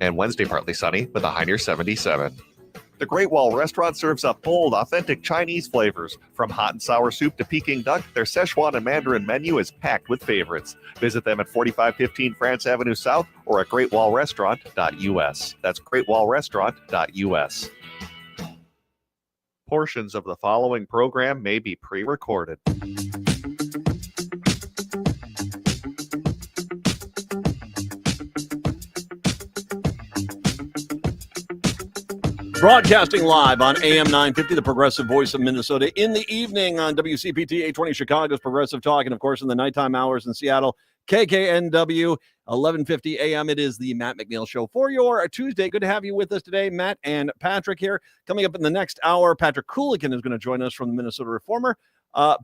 And Wednesday, partly sunny with a high near 77. The Great Wall Restaurant serves up bold, authentic Chinese flavors. From hot and sour soup to Peking duck, their Szechuan and Mandarin menu is packed with favorites. Visit them at 4515 France Avenue South or at greatwallrestaurant.us. That's greatwallrestaurant.us. Portions of the following program may be pre-recorded. Broadcasting live on AM 950, the progressive voice of Minnesota, in the evening on WCPT 820 Chicago's Progressive Talk, and of course in the nighttime hours in Seattle, KKNW 1150 AM. It is the Matt McNeil Show for your Tuesday. Good to have you with us today, Matt and Patrick here. Coming up in the next hour, Patrick Kulikin is going to join us from the Minnesota Reformer.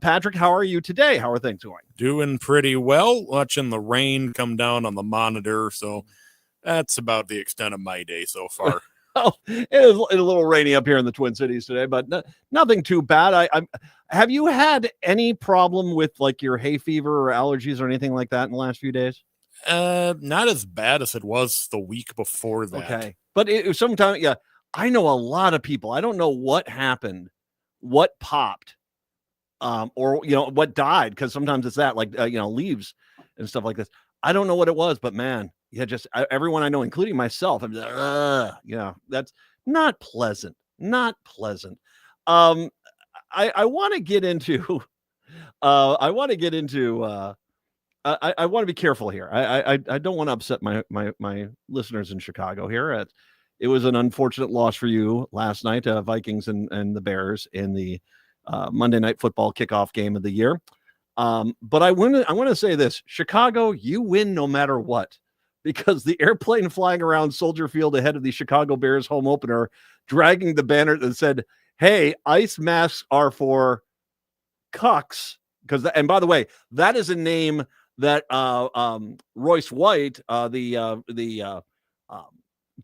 Patrick, how are you today? How are things going? Doing pretty well. Watching the rain come down on the monitor, so that's about the extent of my day so far. Oh, it is a little rainy up here in the Twin Cities today, but nothing too bad. Have you had any problem with like your hay fever or allergies or anything like that in the last few days? Not as bad as it was the week before that. Okay, but sometimes, yeah, I know a lot of people. I don't know what happened, what popped, or what died, because sometimes it's that, like leaves and stuff like this. I don't know what it was, but man. Yeah, just everyone I know, including myself, I'm just, that's not pleasant. Not pleasant. I want to get into. I want to be careful here. I don't want to upset my listeners in Chicago here. It was an unfortunate loss for you last night, Vikings and the Bears in the Monday Night Football kickoff game of the year. But I want to say this: Chicago, you win no matter what. Because the airplane flying around Soldier Field ahead of the Chicago Bears home opener, dragging the banner that said, "Hey, ice masks are for cucks." And by the way, that is a name that Royce White, the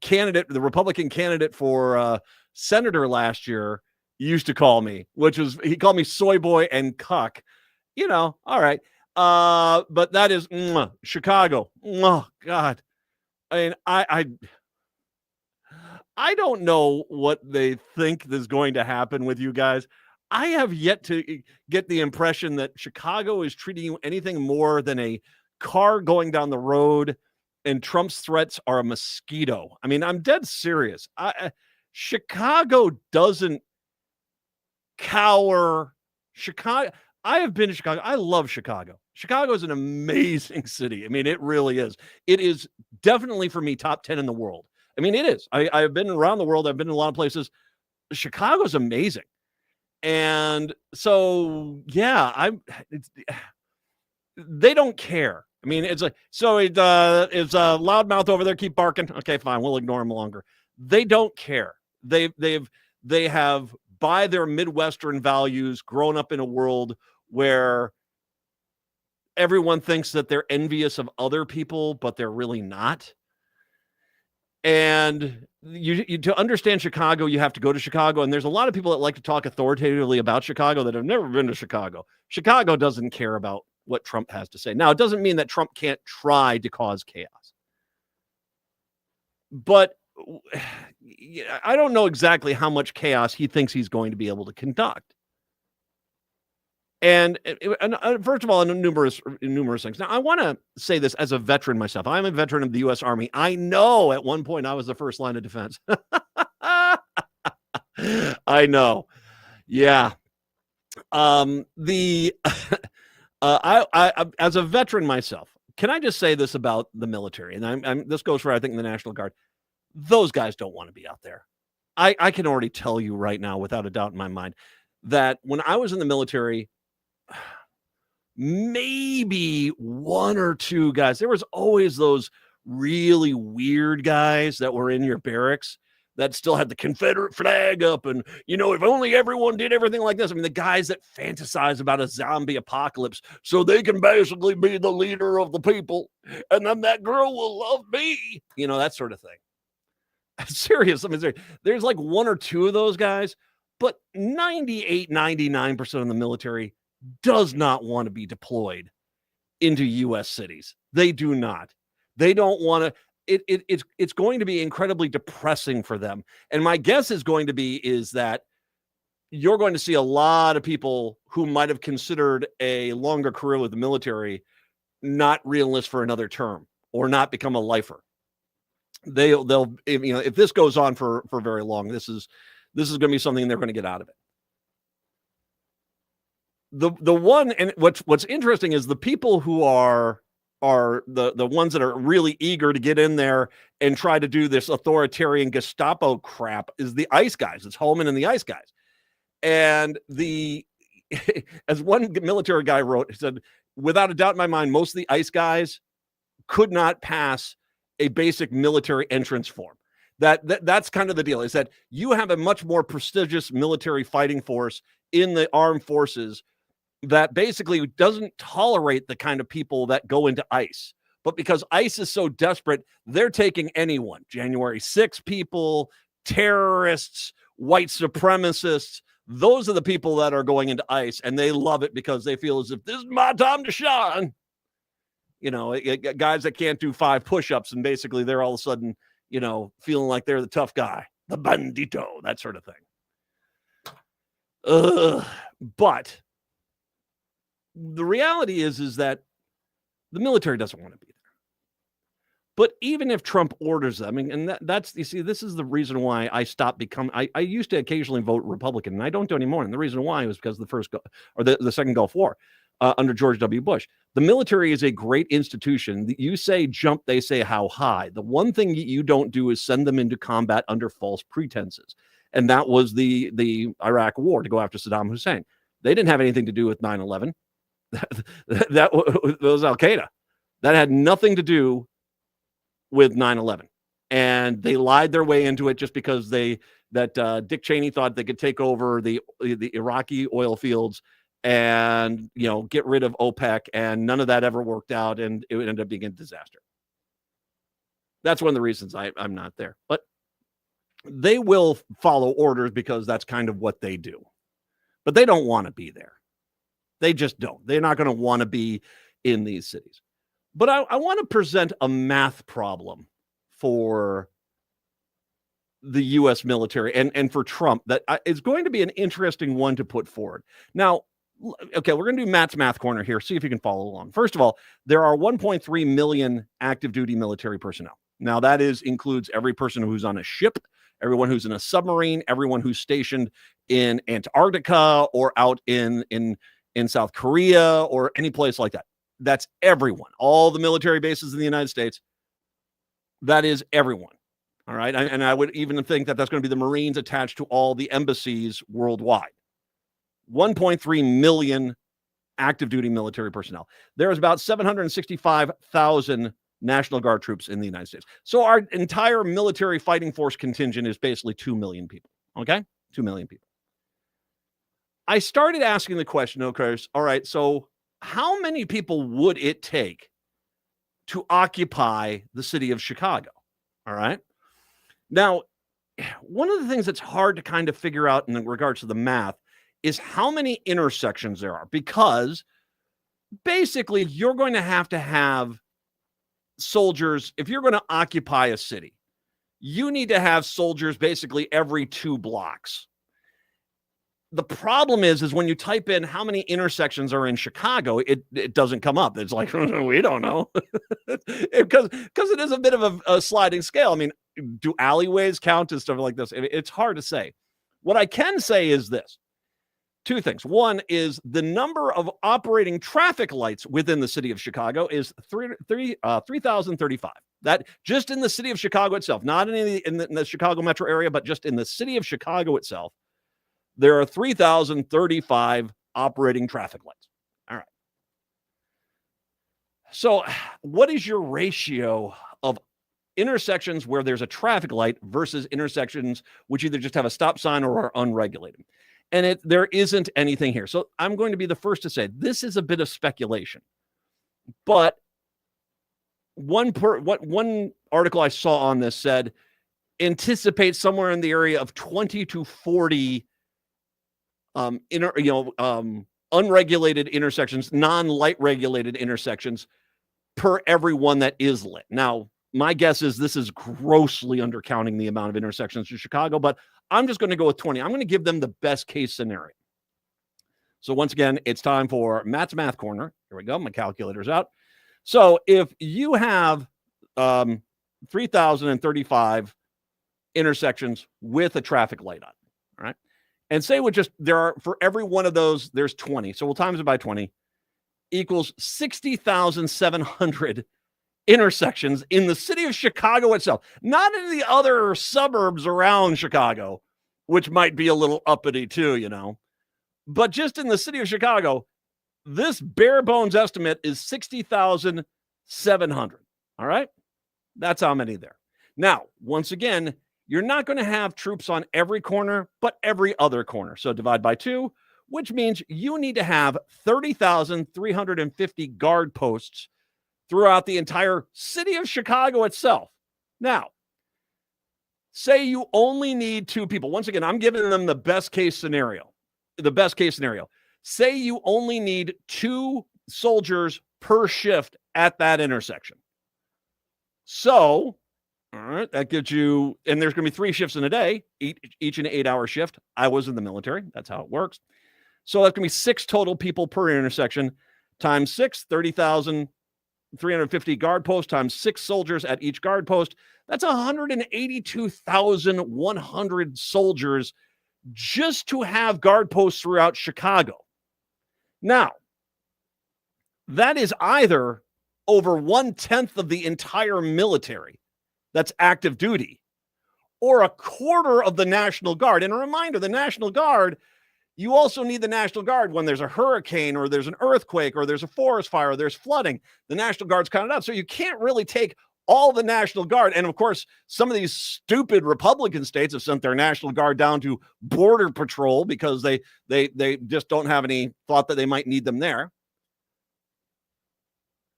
candidate, the Republican candidate for senator last year, used to call me, he called me soy boy and cuck. All right. But that is Chicago. Oh God. I mean, I don't know what they think is going to happen with you guys. I have yet to get the impression that Chicago is treating you anything more than a car going down the road, and Trump's threats are a mosquito. I mean, I'm dead serious. Chicago doesn't cower. Chicago. I have been to Chicago. I love Chicago. Chicago is an amazing city. I mean, it really is. It is definitely, for me, top 10 in the world. I mean, it is. I've been around the world. I've been in a lot of places. Chicago's amazing. And so, yeah, they don't care. I mean, it's like, so it's a loudmouth over there. Keep barking. Okay, fine. We'll ignore him longer. They don't care. They have, by their Midwestern values, grown up in a world where everyone thinks that they're envious of other people, but they're really not. And you to understand Chicago, you have to go to Chicago. And there's a lot of people that like to talk authoritatively about Chicago that have never been to Chicago. Chicago doesn't care about what Trump has to say. Now, it doesn't mean that Trump can't try to cause chaos. But I don't know exactly how much chaos he thinks he's going to be able to conduct. And first of all, in numerous things. Now, I want to say this as a veteran myself. I'm a veteran of the U.S. Army. I know at one point I was the first line of defense. I know. Yeah. I as a veteran myself, can I just say this about the military? And this goes for, I think, the National Guard. Those guys don't want to be out there. I can already tell you right now, without a doubt in my mind, that when I was in the military, maybe one or two guys, there was always those really weird guys that were in your barracks that still had the Confederate flag up. And, if only everyone did everything like this. I mean, the guys that fantasize about a zombie apocalypse so they can basically be the leader of the people. And then that girl will love me, that sort of thing. Serious. I mean, there's like one or two of those guys, but 98, 99% of the military does not want to be deployed into U.S. cities. They do not. They don't want to. it's going to be incredibly depressing for them. And my guess is that you're going to see a lot of people who might have considered a longer career with the military not re-enlist for another term or not become a lifer. They'll if this goes on for very long, this is going to be something they're going to get out of it. The one, and what's interesting is the people who are the ones that are really eager to get in there and try to do this authoritarian Gestapo crap is the ICE guys. It's Holman and the ICE guys. And as one military guy wrote, he said, without a doubt in my mind, most of the ICE guys could not pass a basic military entrance form. That's kind of the deal, is that you have a much more prestigious military fighting force in the armed forces that basically doesn't tolerate the kind of people that go into ICE. But because ICE is so desperate, they're taking anyone. January 6 people, terrorists, white supremacists. Those are the people that are going into ICE, and they love it because they feel as if this is my time to shine. Guys that can't do 5 push-ups, and basically they're all of a sudden, feeling like they're the tough guy, the bandito, that sort of thing. But the reality is that the military doesn't want to be there. But even if Trump orders them, and that's, you see, this is the reason why I stopped I used to occasionally vote Republican, and I don't do anymore. And the reason why was because the second Gulf War under George W. Bush. The military is a great institution. You say jump, they say how high. The one thing you don't do is send them into combat under false pretenses. And that was the Iraq War, to go after Saddam Hussein. They didn't have anything to do with 9/11. That was Al-Qaeda. That had nothing to do with 9/11, and they lied their way into it just because Dick Cheney thought they could take over the Iraqi oil fields and get rid of OPEC, and none of that ever worked out, and it would end up being a disaster. That's one of the reasons I'm not there. But they will follow orders because that's kind of what they do. But they don't want to be there. They just don't. They're not going to want to be in these cities. But I want to present a math problem for the U.S. military and for Trump that is going to be an interesting one to put forward. Now, okay, we're going to do Matt's Math Corner here. See if you can follow along. First of all, there are 1.3 million active duty military personnel. Now, that includes every person who's on a ship, everyone who's in a submarine, everyone who's stationed in Antarctica or out in South Korea or any place like that. That's everyone. All the military bases in the United States, that is everyone. All right. And I would even think that that's going to be the Marines attached to all the embassies worldwide. 1.3 million active duty military personnel. There is about 765,000 National Guard troops in the United States. So our entire military fighting force contingent is basically 2 million people. Okay. 2 million people. I started asking the question, okay, all right, so how many people would it take to occupy the city of Chicago? All right. Now, one of the things that's hard to kind of figure out in regards to the math is how many intersections there are, because basically you're going to have soldiers. If you're going to occupy a city, you need to have soldiers basically every 2 blocks. The problem is when you type in how many intersections are in Chicago, it doesn't come up. It's like, we don't know. because it is a bit of a sliding scale. I mean, do alleyways count and stuff like this? It's hard to say. What I can say is this. 2 things. One is the number of operating traffic lights within the city of Chicago is 3,035. That just in the city of Chicago itself, not in the Chicago metro area, but just in the city of Chicago itself. There are 3,035 operating traffic lights. All right. So what is your ratio of intersections where there's a traffic light versus intersections which either just have a stop sign or are unregulated? And there isn't anything here. So I'm going to be the first to say this is a bit of speculation. But one article I saw on this said anticipate somewhere in the area of 20 to 40 unregulated intersections, non-light regulated intersections per every one that is lit. Now, My guess is this is grossly undercounting the amount of intersections in Chicago, but I'm just going to go with 20. I'm going to give them the best case scenario. So once again, it's time for Matt's Math Corner. Here we go. My calculator's out. So if you have 3,035 intersections with a traffic light on, all right? And say there are, for every one of those, there's 20. So we'll times it by 20 equals 60,700 intersections in the city of Chicago itself, not in the other suburbs around Chicago, which might be a little uppity too, you know, but just in the city of Chicago, this bare bones estimate is 60,700. All right. That's how many there. Now, once again, you're not going to have troops on every corner, but every other corner. So divide by 2, which means you need to have 30,350 guard posts throughout the entire city of Chicago itself. Now, say you only need 2 people. Once again, I'm giving them the best case scenario. The best case scenario. Say you only need 2 soldiers per shift at that intersection. So, all right, that gives you, and there's going to be 3 shifts in a day, each an 8-hour shift. I was in the military. That's how it works. So that's going to be 6 total people per intersection times 6, 30,350 guard posts times 6 soldiers at each guard post. That's 182,100 soldiers just to have guard posts throughout Chicago. Now, that is either over 1/10 of the entire military that's active duty, or a quarter of the National Guard. And a reminder, the National Guard, you also need the National Guard when there's a hurricane or there's an earthquake or there's a forest fire or there's flooding. The National Guard's counted out. So you can't really take all the National Guard. And of course, some of these stupid Republican states have sent their National Guard down to Border Patrol because they just don't have any thought that they might need them there.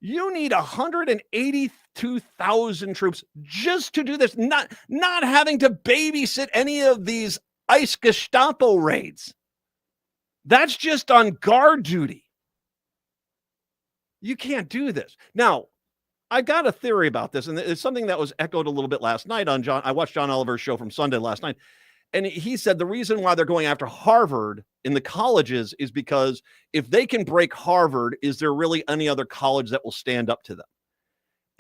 You need 182,000 troops just to do this, not having to babysit any of these ICE Gestapo raids. That's just on guard duty. You can't do this. Now, I got a theory about this, and it's something that was echoed a little bit last night on I watched John Oliver's show from Sunday last night. And he said the reason why they're going after Harvard in the colleges is because if they can break Harvard, is there really any other college that will stand up to them?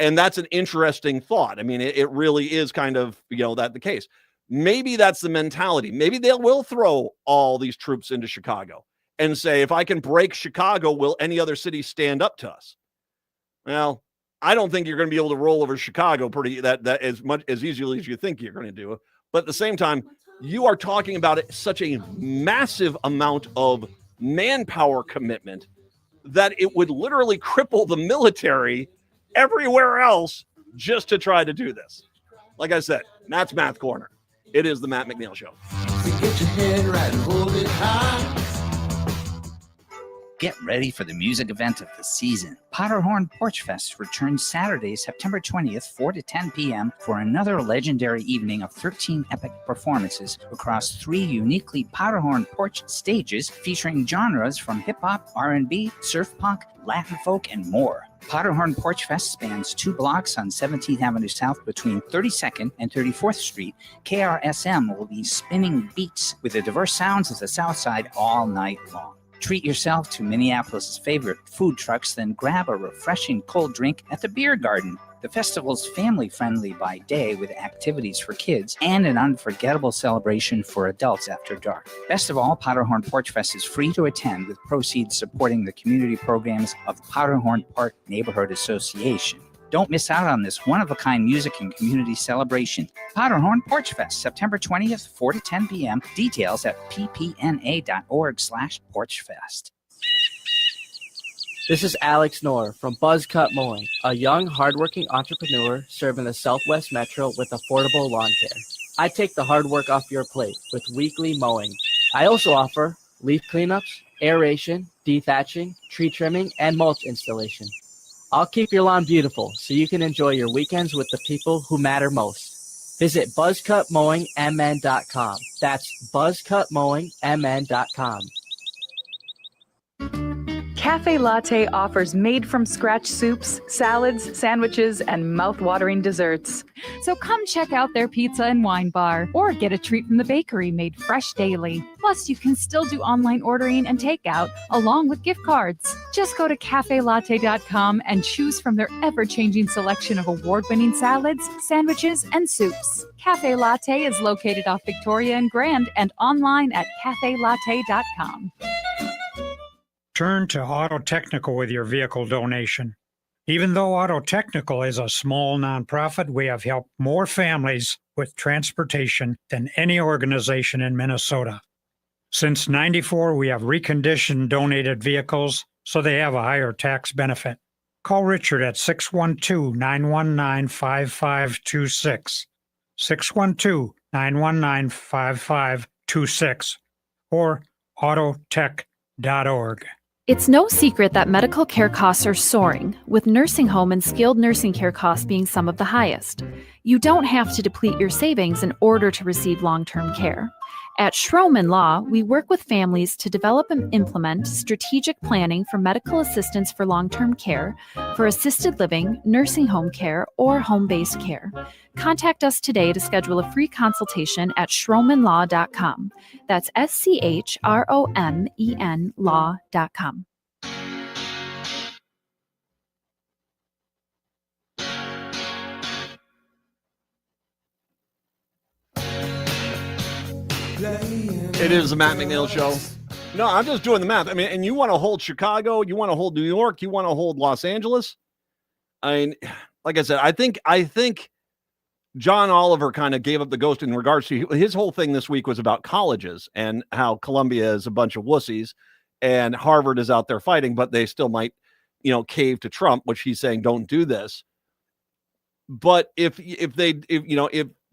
And that's an interesting thought. I mean, it really is kind of, that the case. Maybe that's the mentality. Maybe they will throw all these troops into Chicago and say, if I can break Chicago, will any other city stand up to us? Well, I don't think you're going to be able to roll over Chicago that as easily as you think you're going to do. But at the same time, you are talking about such a massive amount of manpower commitment that it would literally cripple the military everywhere else just to try to do this. Like I said, Matt's Math Corner. It is the Matt McNeil Show. Get your head right and hold it high. Get ready for the music event of the season. Powderhorn Porch Fest returns Saturday, September 20th, 4 to 10 p.m. for another legendary evening of 13 epic performances across 3 uniquely Powderhorn Porch stages featuring genres from hip-hop, R&B, surf punk, Latin folk, and more. Powderhorn Porch Fest spans 2 blocks on 17th Avenue South between 32nd and 34th Street. KRSM will be spinning beats with the diverse sounds of the South Side all night long. Treat yourself to Minneapolis' favorite food trucks, then grab a refreshing cold drink at the Beer Garden. The festival's family-friendly by day with activities for kids and an unforgettable celebration for adults after dark. Best of all, Powderhorn Porch Fest is free to attend with proceeds supporting the community programs of the Powderhorn Park Neighborhood Association. Don't miss out on this one-of-a-kind music and community celebration. Powderhorn Porch Fest, September 20th, 4 to 10 p.m. Details at ppna.org/porchfest. This is Alex Knorr from Buzz Cut Mowing, a young, hardworking entrepreneur serving the Southwest Metro with affordable lawn care. I take the hard work off your plate with weekly mowing. I also offer leaf cleanups, aeration, dethatching, tree trimming, and mulch installation. I'll keep your lawn beautiful so you can enjoy your weekends with the people who matter most. Visit buzzcutmowingmn.com. That's buzzcutmowingmn.com. Cafe Latte offers made-from-scratch soups, salads, sandwiches, and mouth-watering desserts. So come check out their pizza and wine bar, or get a treat from the bakery made fresh daily. Plus, you can still do online ordering and takeout, along with gift cards. Just go to cafelatte.com and choose from their ever-changing selection of award-winning salads, sandwiches, and soups. Cafe Latte is located off Victoria and Grand and online at cafelatte.com. Turn to Auto Technical with your vehicle donation. Even though Auto Technical is a small nonprofit, we have helped more families with transportation than any organization in Minnesota. Since '94, we have reconditioned donated vehicles so they have a higher tax benefit. Call Richard at 612-919-5526, 612-919-5526, or autotech.org. It's no secret that medical care costs are soaring, with nursing home and skilled nursing care costs being some of the highest. You don't have to deplete your savings in order to receive long-term care. At Schroman Law, we work with families to develop and implement strategic planning for medical assistance for long-term care, for assisted living, nursing home care, or home-based care. Contact us today to schedule a free consultation at schromanlaw.com. That's SCHROMEN law.com. It is the Matt McNeil Show. No, I'm just doing the math. I mean, and you want to hold Chicago, you want to hold New York, you want to hold Los Angeles. I mean, like I said, I think John Oliver kind of gave up the ghost in regards to his whole thing this week was about colleges and how Columbia is a bunch of wussies and Harvard is out there fighting, but they still might, cave to Trump, which he's saying don't do this. But if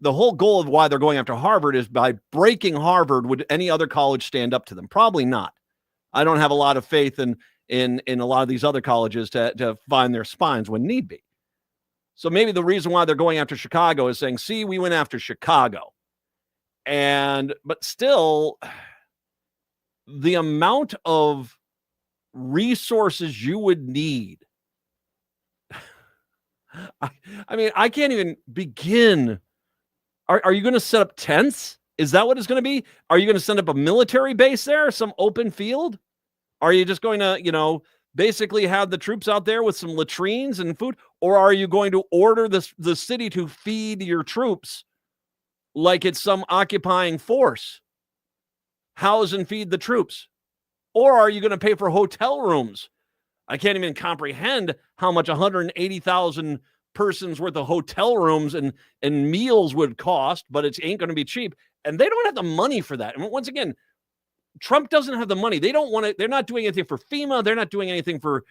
the whole goal of why they're going after Harvard is by breaking Harvard, would any other college stand up to them? Probably not. I don't have a lot of faith in a lot of these other colleges to find their spines when need be. So maybe the reason why they're going after Chicago is saying, see, we went after Chicago. But still, the amount of resources you would need. I mean, I can't even begin. Are you going to set up tents? Is that what it's going to be? Are you going to set up a military base there, some open field? Are you just going to, basically have the troops out there with some latrines and food? Or are you going to order the city to feed your troops like it's some occupying force? House and feed the troops? Or are you going to pay for hotel rooms? I can't even comprehend how much 180,000 persons worth of hotel rooms and meals would cost, but it ain't going to be cheap. And they don't have the money for that. And once again, Trump doesn't have the money. They don't want to, they're not doing anything for FEMA. They're not doing anything for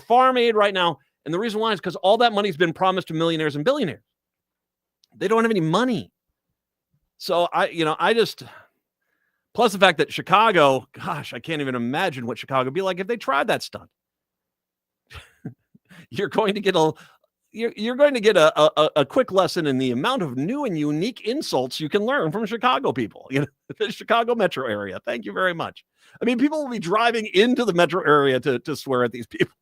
farm aid right now. And the reason why is because all that money's been promised to millionaires and billionaires. They don't have any money. So plus the fact that Chicago, gosh, I can't even imagine what Chicago would be like if they tried that stunt. You're going to get a quick lesson in the amount of new and unique insults you can learn from Chicago people, the Chicago metro area. Thank you very much. I mean, people will be driving into the metro area to swear at these people.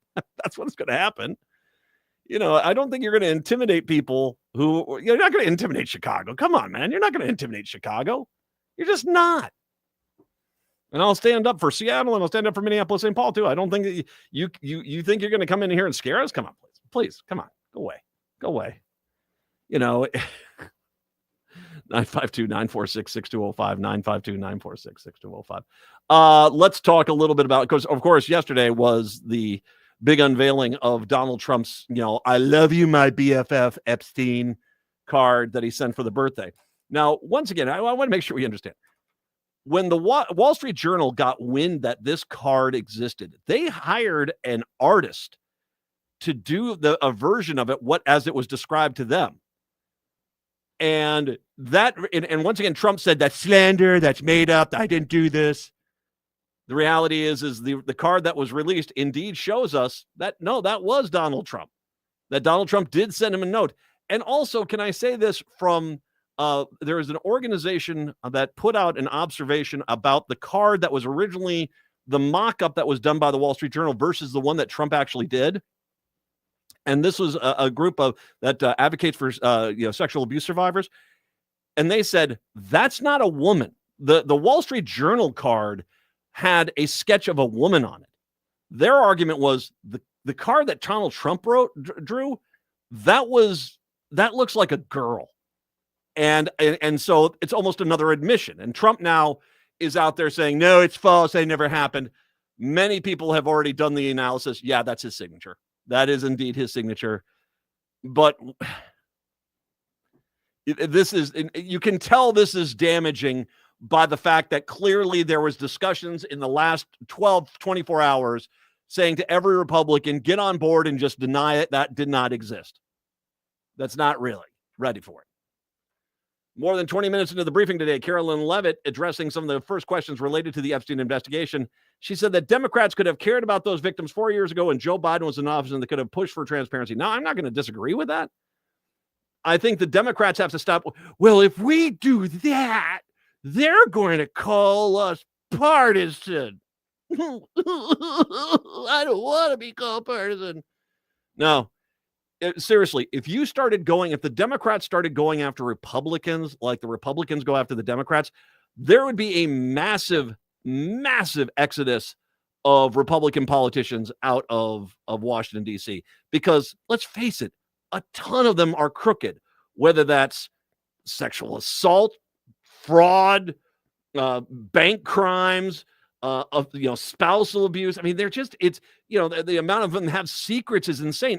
That's what's going to happen. I don't think you're going to intimidate people you're not going to intimidate Chicago. Come on, man. You're not going to intimidate Chicago. You're just not. And I'll stand up for Seattle and I'll stand up for Minneapolis, St. Paul too. I don't think that you think you're going to come in here and scare us. Come on, please. Come on. Go away. 952-946-6205, 952-946-6205. Let's talk a little bit about, because of course yesterday was the big unveiling of Donald Trump's, I love you, my BFF Epstein card that he sent for the birthday. Now, once again, I want to make sure we understand. When the Wall Street Journal got wind that this card existed, they hired an artist to do a version of it, as it was described to them. And once again, Trump said that's slander, that's made up, I didn't do this. The reality is the card that was released indeed shows us that, no, that was Donald Trump. That Donald Trump did send him a note. And also, can I say this from, there is an organization that put out an observation about the card that was originally the mock-up that was done by the Wall Street Journal versus the one that Trump actually did. And this was a group of that advocates for sexual abuse survivors. And they said, that's not a woman. The Wall Street Journal card had a sketch of a woman on it. Their argument was the card that Donald Trump drew, that looks like a girl. And so it's almost another admission. And Trump now is out there saying, no, it's false. They never happened. Many people have already done the analysis. Yeah, that's his signature. That is indeed his signature. But you can tell this is damaging by the fact that clearly there was discussions in the last 24 hours saying to every Republican, get on board and just deny it. That did not exist. That's not really ready for it. More than 20 minutes into the briefing today, Carolyn Levitt, addressing some of the first questions related to the Epstein investigation, she said that Democrats could have cared about those victims 4 years ago when Joe Biden was in office and they could have pushed for transparency. Now, I'm not going to disagree with that. I think the Democrats have to stop. Well, if we do that, they're going to call us partisan. I don't want to be called partisan. No. Seriously, if the Democrats started going after Republicans like the Republicans go after the Democrats, there would be a massive, massive exodus of Republican politicians out of Washington, D.C. Because let's face it, a ton of them are crooked, whether that's sexual assault, fraud, bank crimes, spousal abuse. I mean, they're just, the amount of them have secrets is insane.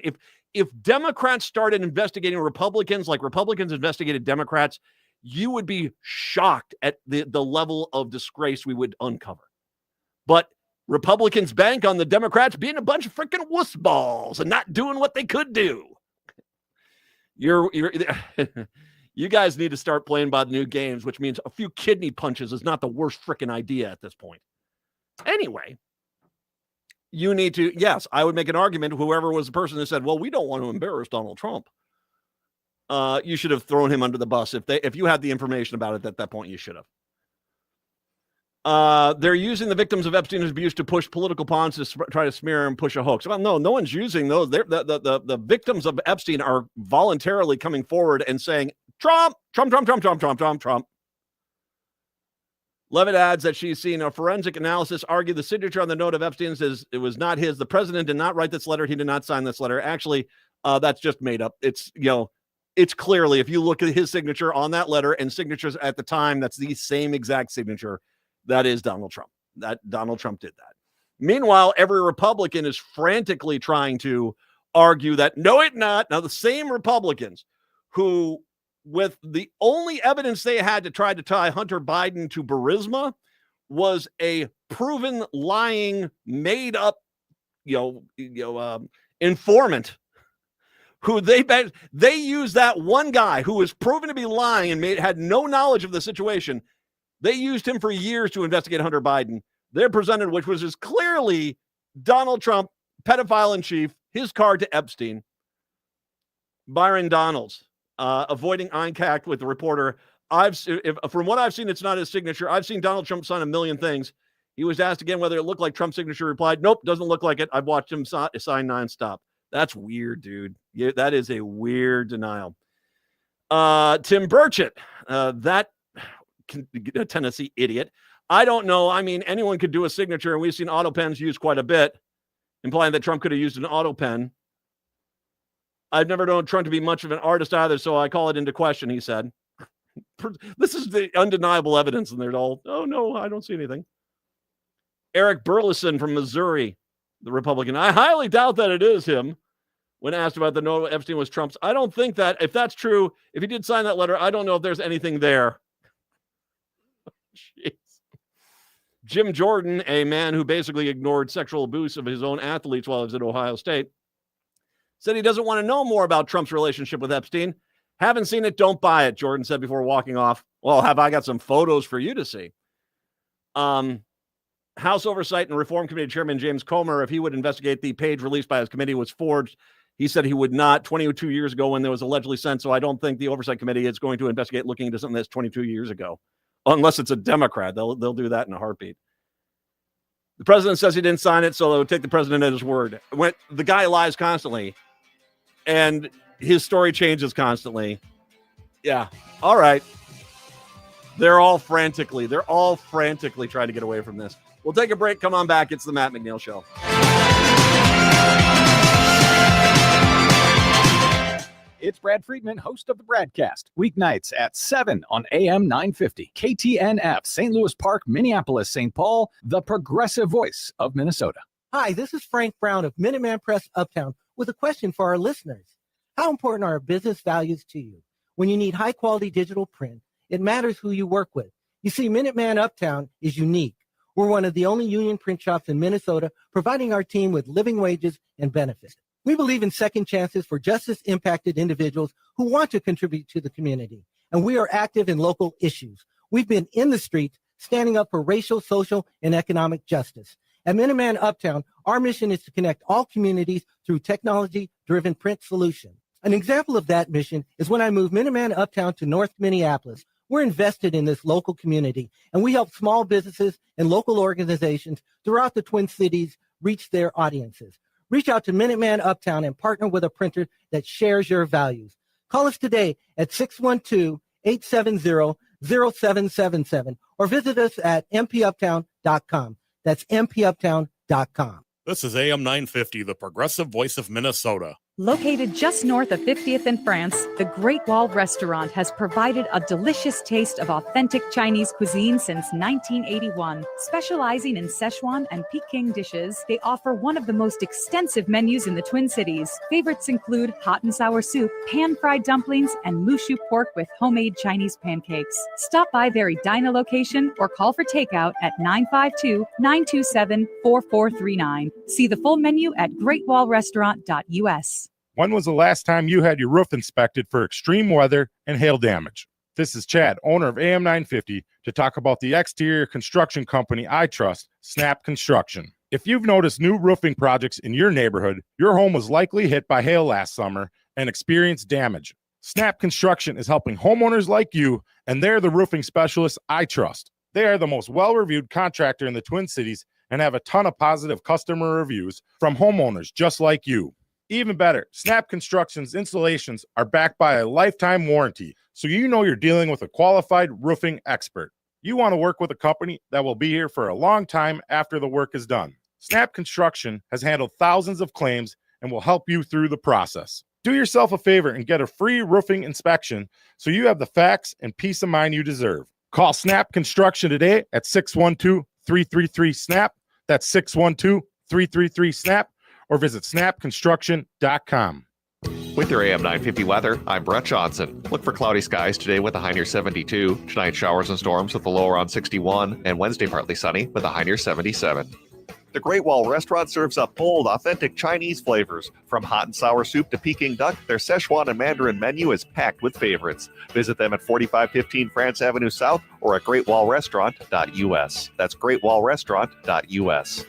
If Democrats started investigating Republicans like Republicans investigated Democrats, you would be shocked at the level of disgrace we would uncover. But Republicans bank on the Democrats being a bunch of freaking wuss balls and not doing what they could do. You guys need to start playing by the new games, which means a few kidney punches is not the worst freaking idea at this point. Anyway, you need to, yes, I would make an argument. Whoever was the person that said, well, we don't want to embarrass Donald Trump. You should have thrown him under the bus. If you had the information about it at that point, you should have. They're using the victims of Epstein's abuse to push political pawns to try to smear and push a hoax. Well, no one's using those. The victims of Epstein are voluntarily coming forward and saying, Trump. Levitt adds that she's seen a forensic analysis argue the signature on the note of Epstein's is it was not his. The president did not write this letter. He did not sign this letter. Actually, that's just made up. It's clearly, if you look at his signature on that letter and signatures at the time, that's the same exact signature. That is Donald Trump. That Donald Trump did that. Meanwhile, every Republican is frantically trying to argue that no, it's not. Now, the same Republicans who, with the only evidence they had to try to tie Hunter Biden to Burisma, was a proven lying, made up, informant. Who they used that one guy who was proven to be lying and had no knowledge of the situation. They used him for years to investigate Hunter Biden. They're presented, which was just clearly Donald Trump, pedophile in chief, his card to Epstein. Byron Donalds, avoiding eye contact with the reporter. From what I've seen, it's not his signature. I've seen Donald Trump sign a million things. He was asked again whether it looked like Trump's signature. Replied, nope, doesn't look like it. I've watched him sign nonstop. That's weird, dude. Yeah, that is a weird denial. Tim Burchett, that Tennessee idiot. I don't know. I mean, anyone could do a signature, and we've seen auto pens used quite a bit, implying that Trump could have used an auto pen. I've never known Trump to be much of an artist either, so I call it into question, he said. This is the undeniable evidence, and they're all, oh, no, I don't see anything. Eric Burleson from Missouri, the Republican. I highly doubt that it is him. When asked about the note Epstein was Trump's, I don't think that, if that's true, if he did sign that letter, I don't know if there's anything there. Jeez. Jim Jordan, a man who basically ignored sexual abuse of his own athletes while he was at Ohio State, said he doesn't want to know more about Trump's relationship with Epstein. Haven't seen it, don't buy it, Jordan said before walking off. Well, have I got some photos for you to see? House Oversight and Reform Committee Chairman James Comer, if he would investigate the page released by his committee was forged, he said he would not 22 years ago when there was allegedly sent. So I don't think the Oversight Committee is going to investigate looking into something that's 22 years ago. Unless it's a Democrat. They'll do that in a heartbeat. The president says he didn't sign it, so they'll take the president at his word. The guy lies constantly, and his story changes constantly. Yeah. All right. They're all frantically trying to get away from this. We'll take a break. Come on back. It's the Matt McNeil Show. It's Brad Friedman, host of the Bradcast, weeknights at 7 on AM 950. KTNF, St. Louis Park, Minneapolis, St. Paul, the progressive voice of Minnesota. Hi, this is Frank Brown of Minuteman Press Uptown with a question for our listeners. How important are business values to you? When you need high-quality digital print, it matters who you work with. You see, Minuteman Uptown is unique. We're one of the only union print shops in Minnesota providing our team with living wages and benefits. We believe in second chances for justice-impacted individuals who want to contribute to the community, and we are active in local issues. We've been in the streets standing up for racial, social, and economic justice. At Minuteman Uptown, our mission is to connect all communities through technology-driven print solutions. An example of that mission is when I moved Minuteman Uptown to North Minneapolis. We're invested in this local community, and we help small businesses and local organizations throughout the Twin Cities reach their audiences. Reach out to Minuteman Uptown and partner with a printer that shares your values. Call us today at 612-870-0777 or visit us at mpuptown.com. That's mpuptown.com. This is AM 950, the progressive voice of Minnesota. Located just north of 50th and France, the Great Wall Restaurant has provided a delicious taste of authentic Chinese cuisine since 1981. Specializing in Szechuan and Peking dishes, they offer one of the most extensive menus in the Twin Cities. Favorites include hot and sour soup, pan-fried dumplings, and mushu pork with homemade Chinese pancakes. Stop by their Edina location or call for takeout at 952-927-4439. See the full menu at greatwallrestaurant.us. When was the last time you had your roof inspected for extreme weather and hail damage? This is Chad, owner of AM 950, to talk about the exterior construction company I trust, Snap Construction. If you've noticed new roofing projects in your neighborhood, your home was likely hit by hail last summer and experienced damage. Snap Construction is helping homeowners like you, and they're the roofing specialists I trust. They are the most well-reviewed contractor in the Twin Cities and have a ton of positive customer reviews from homeowners just like you. Even better, Snap Construction's installations are backed by a lifetime warranty, so you know you're dealing with a qualified roofing expert. You want to work with a company that will be here for a long time after the work is done. Snap Construction has handled thousands of claims and will help you through the process. Do yourself a favor and get a free roofing inspection so you have the facts and peace of mind you deserve. Call Snap Construction today at 612-333-SNAP. That's 612-333-SNAP. Or visit snapconstruction.com. With your AM 950 weather, I'm Brett Johnson. Look for cloudy skies today with a high near 72. Tonight, showers and storms with a low around 61. And Wednesday, partly sunny with a high near 77. The Great Wall Restaurant serves up bold, authentic Chinese flavors. From hot and sour soup to Peking duck, their Szechuan and Mandarin menu is packed with favorites. Visit them at 4515 France Avenue South or at greatwallrestaurant.us. That's greatwallrestaurant.us.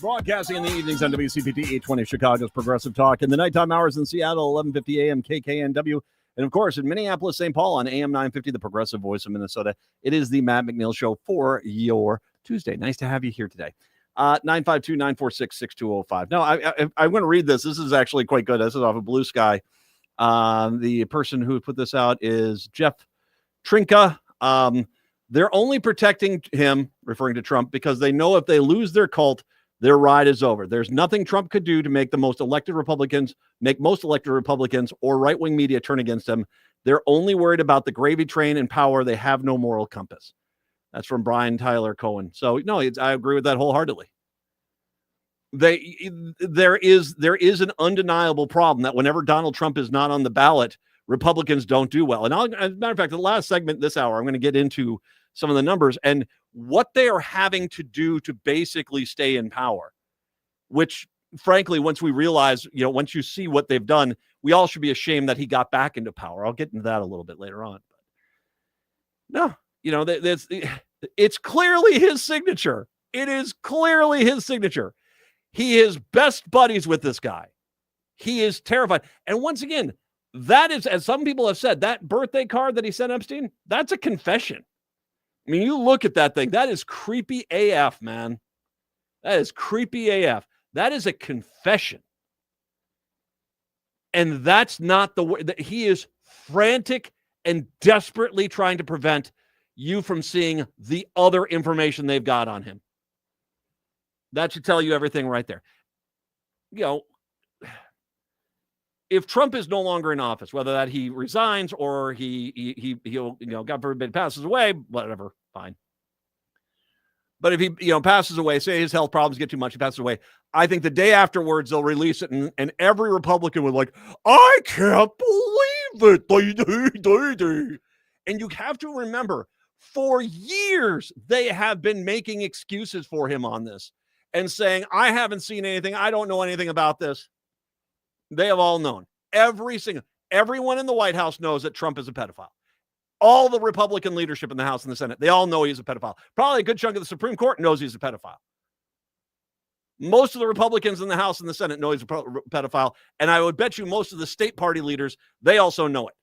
Broadcasting in the evenings on WCPT 820 Chicago's Progressive Talk. In the nighttime hours in Seattle, 1150 AM KKNW. And of course, in Minneapolis, St. Paul on AM 950, the progressive voice of Minnesota. It is the Matt McNeil Show for your Tuesday. Nice to have you here today. 952-946-6205. Now, I'm going to read this. This is actually quite good. This is off of Blue Sky. The person who put this out is Jeff Trinka. They're only protecting him, referring to Trump, because they know if they lose their cult, their ride is over. There's nothing Trump could do to make most elected Republicans or right-wing media turn against him. They're only worried about the gravy train and power. They have no moral compass. That's from Brian Tyler Cohen. So, no, I agree with that wholeheartedly. There is an undeniable problem that whenever Donald Trump is not on the ballot, Republicans don't do well. And as a matter of fact, the last segment this hour, I'm going to get into some of the numbers and what they are having to do to basically stay in power, which frankly, once we realize, once you see what they've done, we all should be ashamed that he got back into power. I'll get into that a little bit later on. But no, it's clearly his signature. It is clearly his signature. He is best buddies with this guy. He is terrified. And once again, that is, as some people have said, that birthday card that he sent Epstein, that's a confession. I mean, you look at that thing, that is creepy AF, man. That is creepy AF. That is a confession. And that's not the way that he is frantic and desperately trying to prevent you from seeing the other information they've got on him. That should tell you everything right there. You know, if Trump is no longer in office, whether that he resigns or he'll, God forbid, passes away, whatever, fine. But if he, passes away, say his health problems get too much, he passes away, I think the day afterwards they'll release it, and every Republican would like, I can't believe it. And you have to remember, for years they have been making excuses for him on this and saying, I haven't seen anything, I don't know anything about this. They have all known. Everyone in the White House knows that Trump is a pedophile. All the Republican leadership in the House and the Senate, they all know he's a pedophile. Probably a good chunk of the Supreme Court knows he's a pedophile. Most of the Republicans in the House and the Senate know he's a pedophile. And I would bet you most of the state party leaders, they also know it.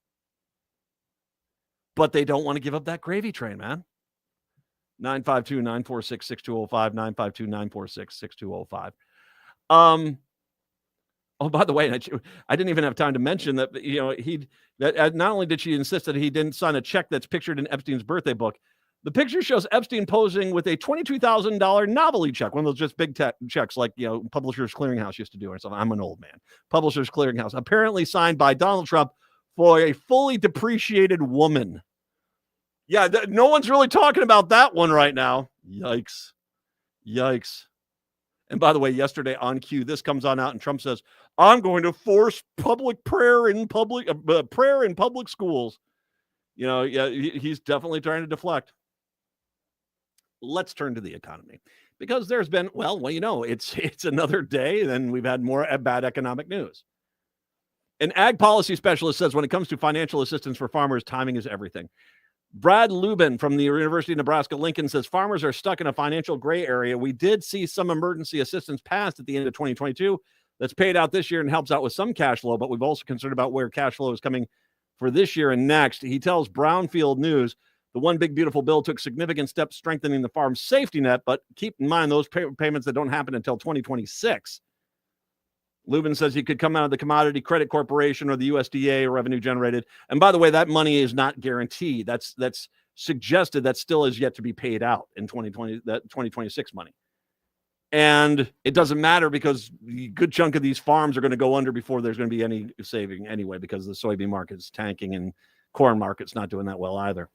But they don't want to give up that gravy train, man. 952-946-6205, 952-946-6205. Oh, by the way, I didn't even have time to mention that, that not only did she insist that he didn't sign a check that's pictured in Epstein's birthday book, the picture shows Epstein posing with a $22,000 novelty check, one of those just big checks like, Publishers Clearinghouse used to do or something. I'm an old man. Publishers Clearinghouse, apparently signed by Donald Trump for a fully depreciated woman. Yeah, no one's really talking about that one right now. Yikes. And by the way, yesterday on Q, this comes on out and Trump says, I'm going to force public prayer in public schools. He's definitely trying to deflect. Let's turn to the economy because there's been, it's another day. Then we've had more bad economic news. An ag policy specialist says when it comes to financial assistance for farmers, timing is everything. Brad Lubin from the University of Nebraska-Lincoln says farmers are stuck in a financial gray area. We did see some emergency assistance passed at the end of 2022 that's paid out this year and helps out with some cash flow, but we've also concerned about where cash flow is coming for this year and next. He tells Brownfield News, the One Big Beautiful Bill took significant steps strengthening the farm safety net, but keep in mind those payments that don't happen until 2026. Lubin says he could come out of the Commodity Credit Corporation or the USDA revenue generated. And by the way, that money is not guaranteed. That's suggested. That still is yet to be paid out in 2020, that 2026 money. And it doesn't matter because a good chunk of these farms are going to go under before there's going to be any saving anyway, because the soybean market's tanking and corn market's not doing that well either.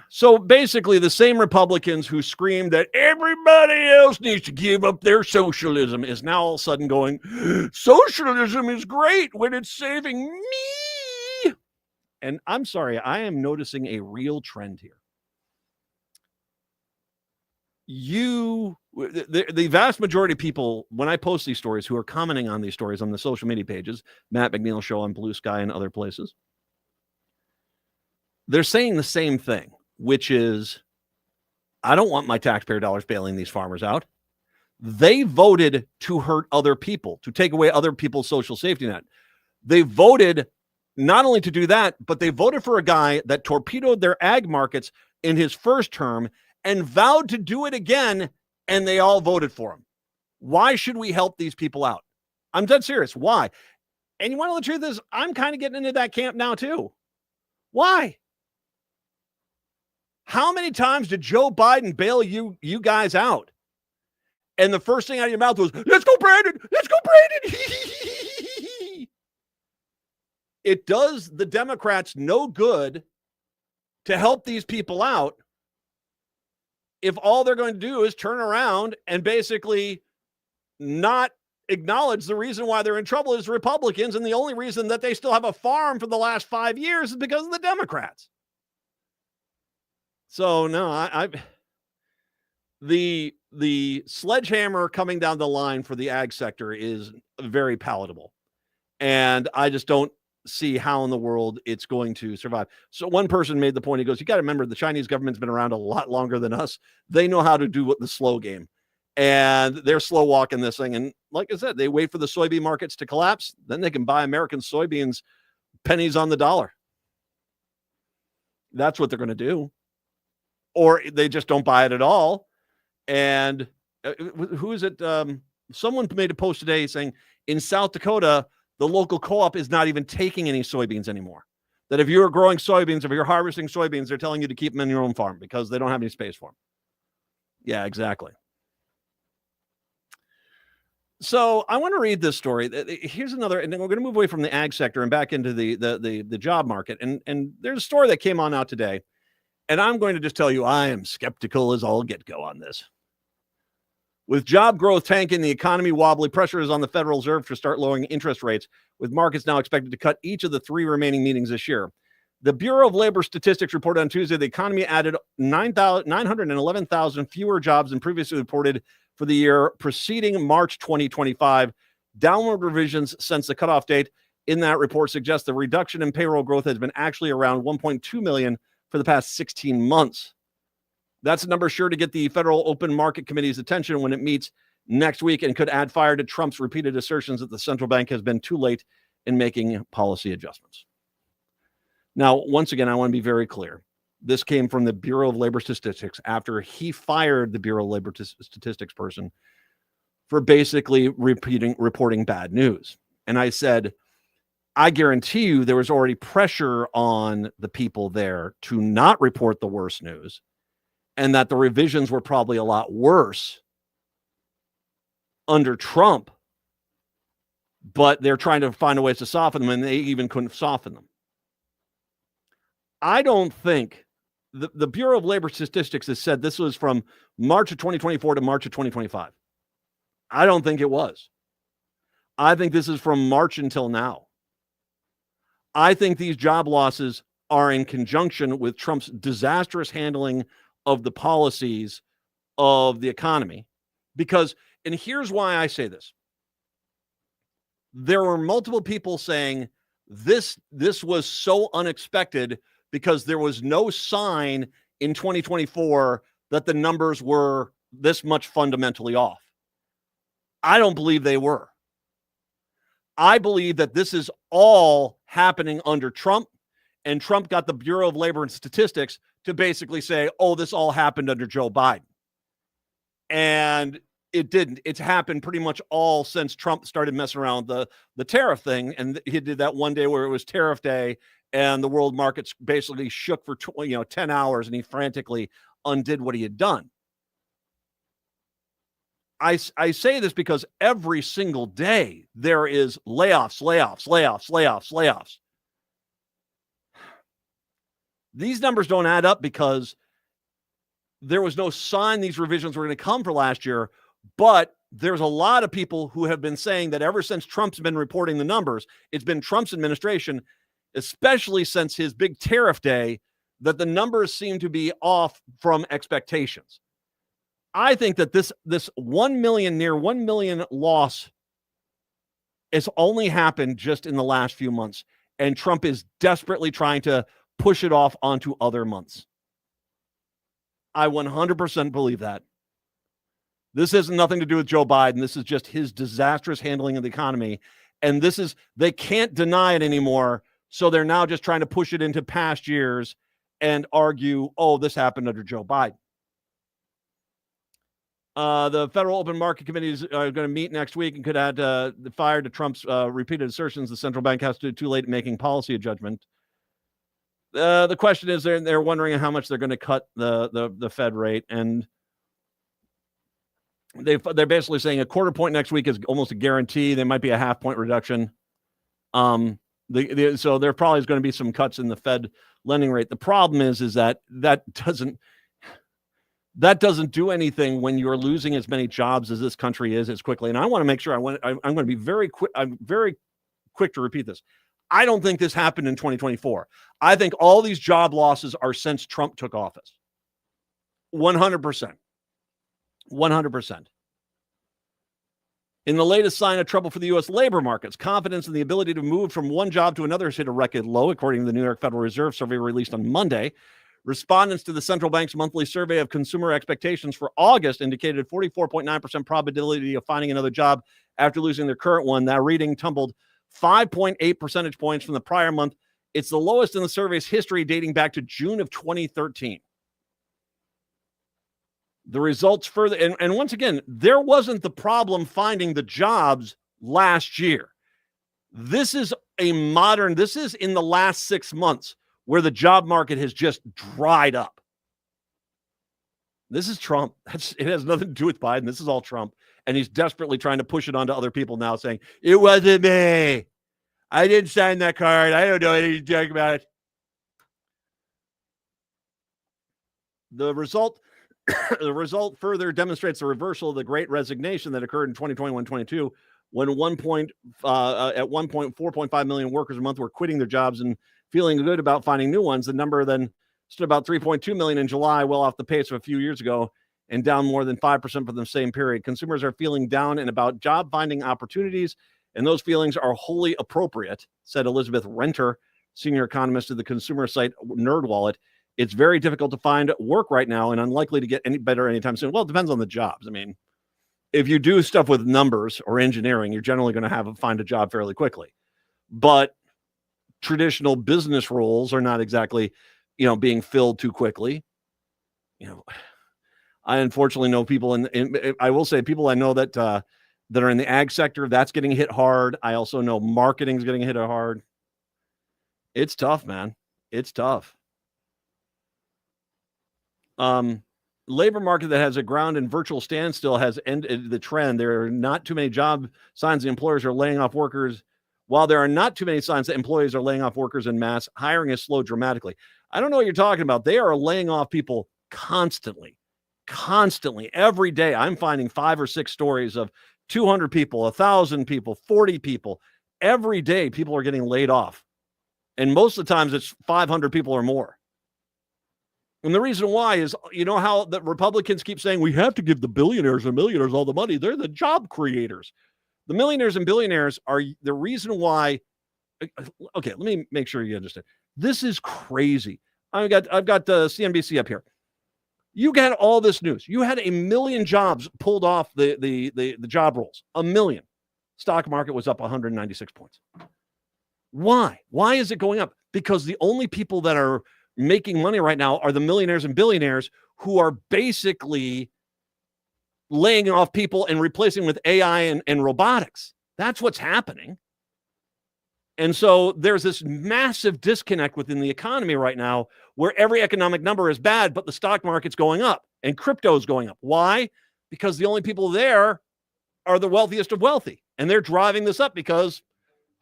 So basically, the same Republicans who screamed that everybody else needs to give up their socialism is now all of a sudden going, socialism is great when it's saving me. And I'm sorry, I am noticing a real trend here. The vast majority of people, when I post these stories, who are commenting on these stories on the social media pages, Matt McNeil Show on Blue Sky and other places, they're saying the same thing, which is, I don't want my taxpayer dollars bailing these farmers out. They voted to hurt other people, to take away other people's social safety net. They voted not only to do that, but they voted for a guy that torpedoed their ag markets in his first term and vowed to do it again, and they all voted for him. Why should we help these people out? I'm dead serious. Why? And you want to know the truth is, I'm kind of getting into that camp now too. Why? How many times did Joe Biden bail you guys out? And the first thing out of your mouth was, let's go, Brandon. Let's go, Brandon. It does the Democrats no good to help these people out if all they're going to do is turn around and basically not acknowledge the reason why they're in trouble is Republicans, and the only reason that they still have a farm for the last 5 years is because of the Democrats. So no, the sledgehammer coming down the line for the ag sector is very palatable, and I just don't see how in the world it's going to survive. So one person made the point, he goes, you got to remember the Chinese government's been around a lot longer than us. They know how to do the slow game. And they're slow walking this thing. And like I said, they wait for the soybean markets to collapse. Then they can buy American soybeans pennies on the dollar. That's what they're going to do. Or they just don't buy it at all. And who is it? Someone made a post today saying in South Dakota, the local co-op is not even taking any soybeans anymore. That if you're growing soybeans, if you're harvesting soybeans, they're telling you to keep them in your own farm because they don't have any space for them. Yeah, exactly. So I want to read this story. Here's another, and then we're going to move away from the ag sector and back into the job market. And there's a story that came on out today, and I'm going to just tell you I am skeptical as all get go on this. With job growth tanking, the economy wobbly, pressure is on the Federal Reserve to start lowering interest rates, with markets now expected to cut each of the 3 remaining meetings this year. The Bureau of Labor Statistics reported on Tuesday the economy added 911,000 fewer jobs than previously reported for the year preceding March 2025. Downward revisions since the cutoff date in that report suggest the reduction in payroll growth has been actually around 1.2 million for the past 16 months. That's a number sure to get the Federal Open Market Committee's attention when it meets next week and could add fire to Trump's repeated assertions that the central bank has been too late in making policy adjustments. Now, once again, I want to be very clear. This came from the Bureau of Labor Statistics after he fired the Bureau of Labor Statistics person for basically reporting bad news. And I said, I guarantee you there was already pressure on the people there to not report the worst news, and that the revisions were probably a lot worse under Trump, but they're trying to find a ways to soften them, and they even couldn't soften them. I don't think the Bureau of Labor Statistics has said this was from March of 2024 to March of 2025. I don't think it was. I think this is from March until now. I think these job losses are in conjunction with Trump's disastrous handling of the policies of the economy. Because, and here's why I say this. There were multiple people saying this was so unexpected because there was no sign in 2024 that the numbers were this much fundamentally off. I don't believe they were. I believe that this is all happening under Trump, and Trump got the Bureau of Labor and Statistics to basically say, oh, this all happened under Joe Biden. And it didn't. It's happened pretty much all since Trump started messing around with the tariff thing. And he did that one day where it was tariff day and the world markets basically shook for 10 hours and he frantically undid what he had done. I say this because every single day there is layoffs. These numbers don't add up because there was no sign these revisions were going to come for last year, but there's a lot of people who have been saying that ever since Trump's been reporting the numbers, it's been Trump's administration, especially since his big tariff day, that the numbers seem to be off from expectations. I think that this near 1 million loss has only happened just in the last few months, and Trump is desperately trying to push it off onto other months. I 100% believe that. This has nothing to do with Joe Biden. This is just his disastrous handling of the economy. And they can't deny it anymore. So they're now just trying to push it into past years and argue, oh, this happened under Joe Biden. The Federal Open Market Committee is going to meet next week and could add the fire to Trump's repeated assertions the central bank has to do too late in making policy judgment. The question is, they're wondering how much they're going to cut the Fed rate, and they're basically saying a quarter point next week is almost a guarantee. There might be a half point reduction. So there probably is going to be some cuts in the Fed lending rate. The problem is that doesn't do anything when you're losing as many jobs as this country is as quickly. And I want to make sure I'm going to be very quick. I'm very quick to repeat this. I don't think this happened in 2024. I think all these job losses are since Trump took office. 100%. 100%. In the latest sign of trouble for the U.S. labor markets, confidence in the ability to move from one job to another has hit a record low, according to the New York Federal Reserve survey released on Monday. Respondents to the central bank's monthly survey of consumer expectations for August indicated 44.9% probability of finding another job after losing their current one. That reading tumbled 5.8 percentage points from the prior month. It's the lowest in the survey's history, dating back to June of 2013. The results further, and once again, there wasn't the problem finding the jobs last year. This is in the last 6 months where the job market has just dried up. This is Trump. It has nothing to do with Biden. This is all Trump. And he's desperately trying to push it onto other people now, saying, it wasn't me. I didn't sign that card. I don't know anything about it. The result further demonstrates the reversal of the Great Resignation that occurred in 2021-22, when at 4.5 million workers a month were quitting their jobs and feeling good about finding new ones. The number then stood about 3.2 million in July, well off the pace of a few years ago, and down more than 5% for the same period. Consumers are feeling down and about job finding opportunities, and those feelings are wholly appropriate, said Elizabeth Renter, senior economist of the consumer site NerdWallet. It's very difficult to find work right now and unlikely to get any better anytime soon. Well, it depends on the jobs. I mean, if you do stuff with numbers or engineering, you're generally going to find a job fairly quickly. But traditional business roles are not exactly, being filled too quickly. I unfortunately know people I will say people I know that are in the ag sector, that's getting hit hard. I also know marketing is getting hit hard. It's tough, man. It's tough. Labor market that has a ground in virtual standstill has ended the trend. There are not too many job signs the employers are laying off workers. While there are not too many signs that employees are laying off workers en masse, hiring has slowed dramatically. I don't know what you're talking about. They are laying off people constantly, every day. I'm finding 5 or 6 stories of 200 people, 1,000 people, 40 people. Every day, people are getting laid off. And most of the times it's 500 people or more. And the reason why is, how the Republicans keep saying we have to give the billionaires and millionaires all the money. They're the job creators. The millionaires and billionaires are the reason why. Okay, let me make sure you understand. This is crazy. I've got the CNBC up here. You got all this news. You had 1 million jobs pulled off the job rolls. 1 million. Stock market was up 196 points. Why? Why is it going up? Because the only people that are making money right now are the millionaires and billionaires who are basically laying off people and replacing with AI and robotics. That's what's happening. And so there's this massive disconnect within the economy right now where every economic number is bad, but the stock market's going up and crypto is going up. Why? Because the only people there are the wealthiest of wealthy. And they're driving this up because,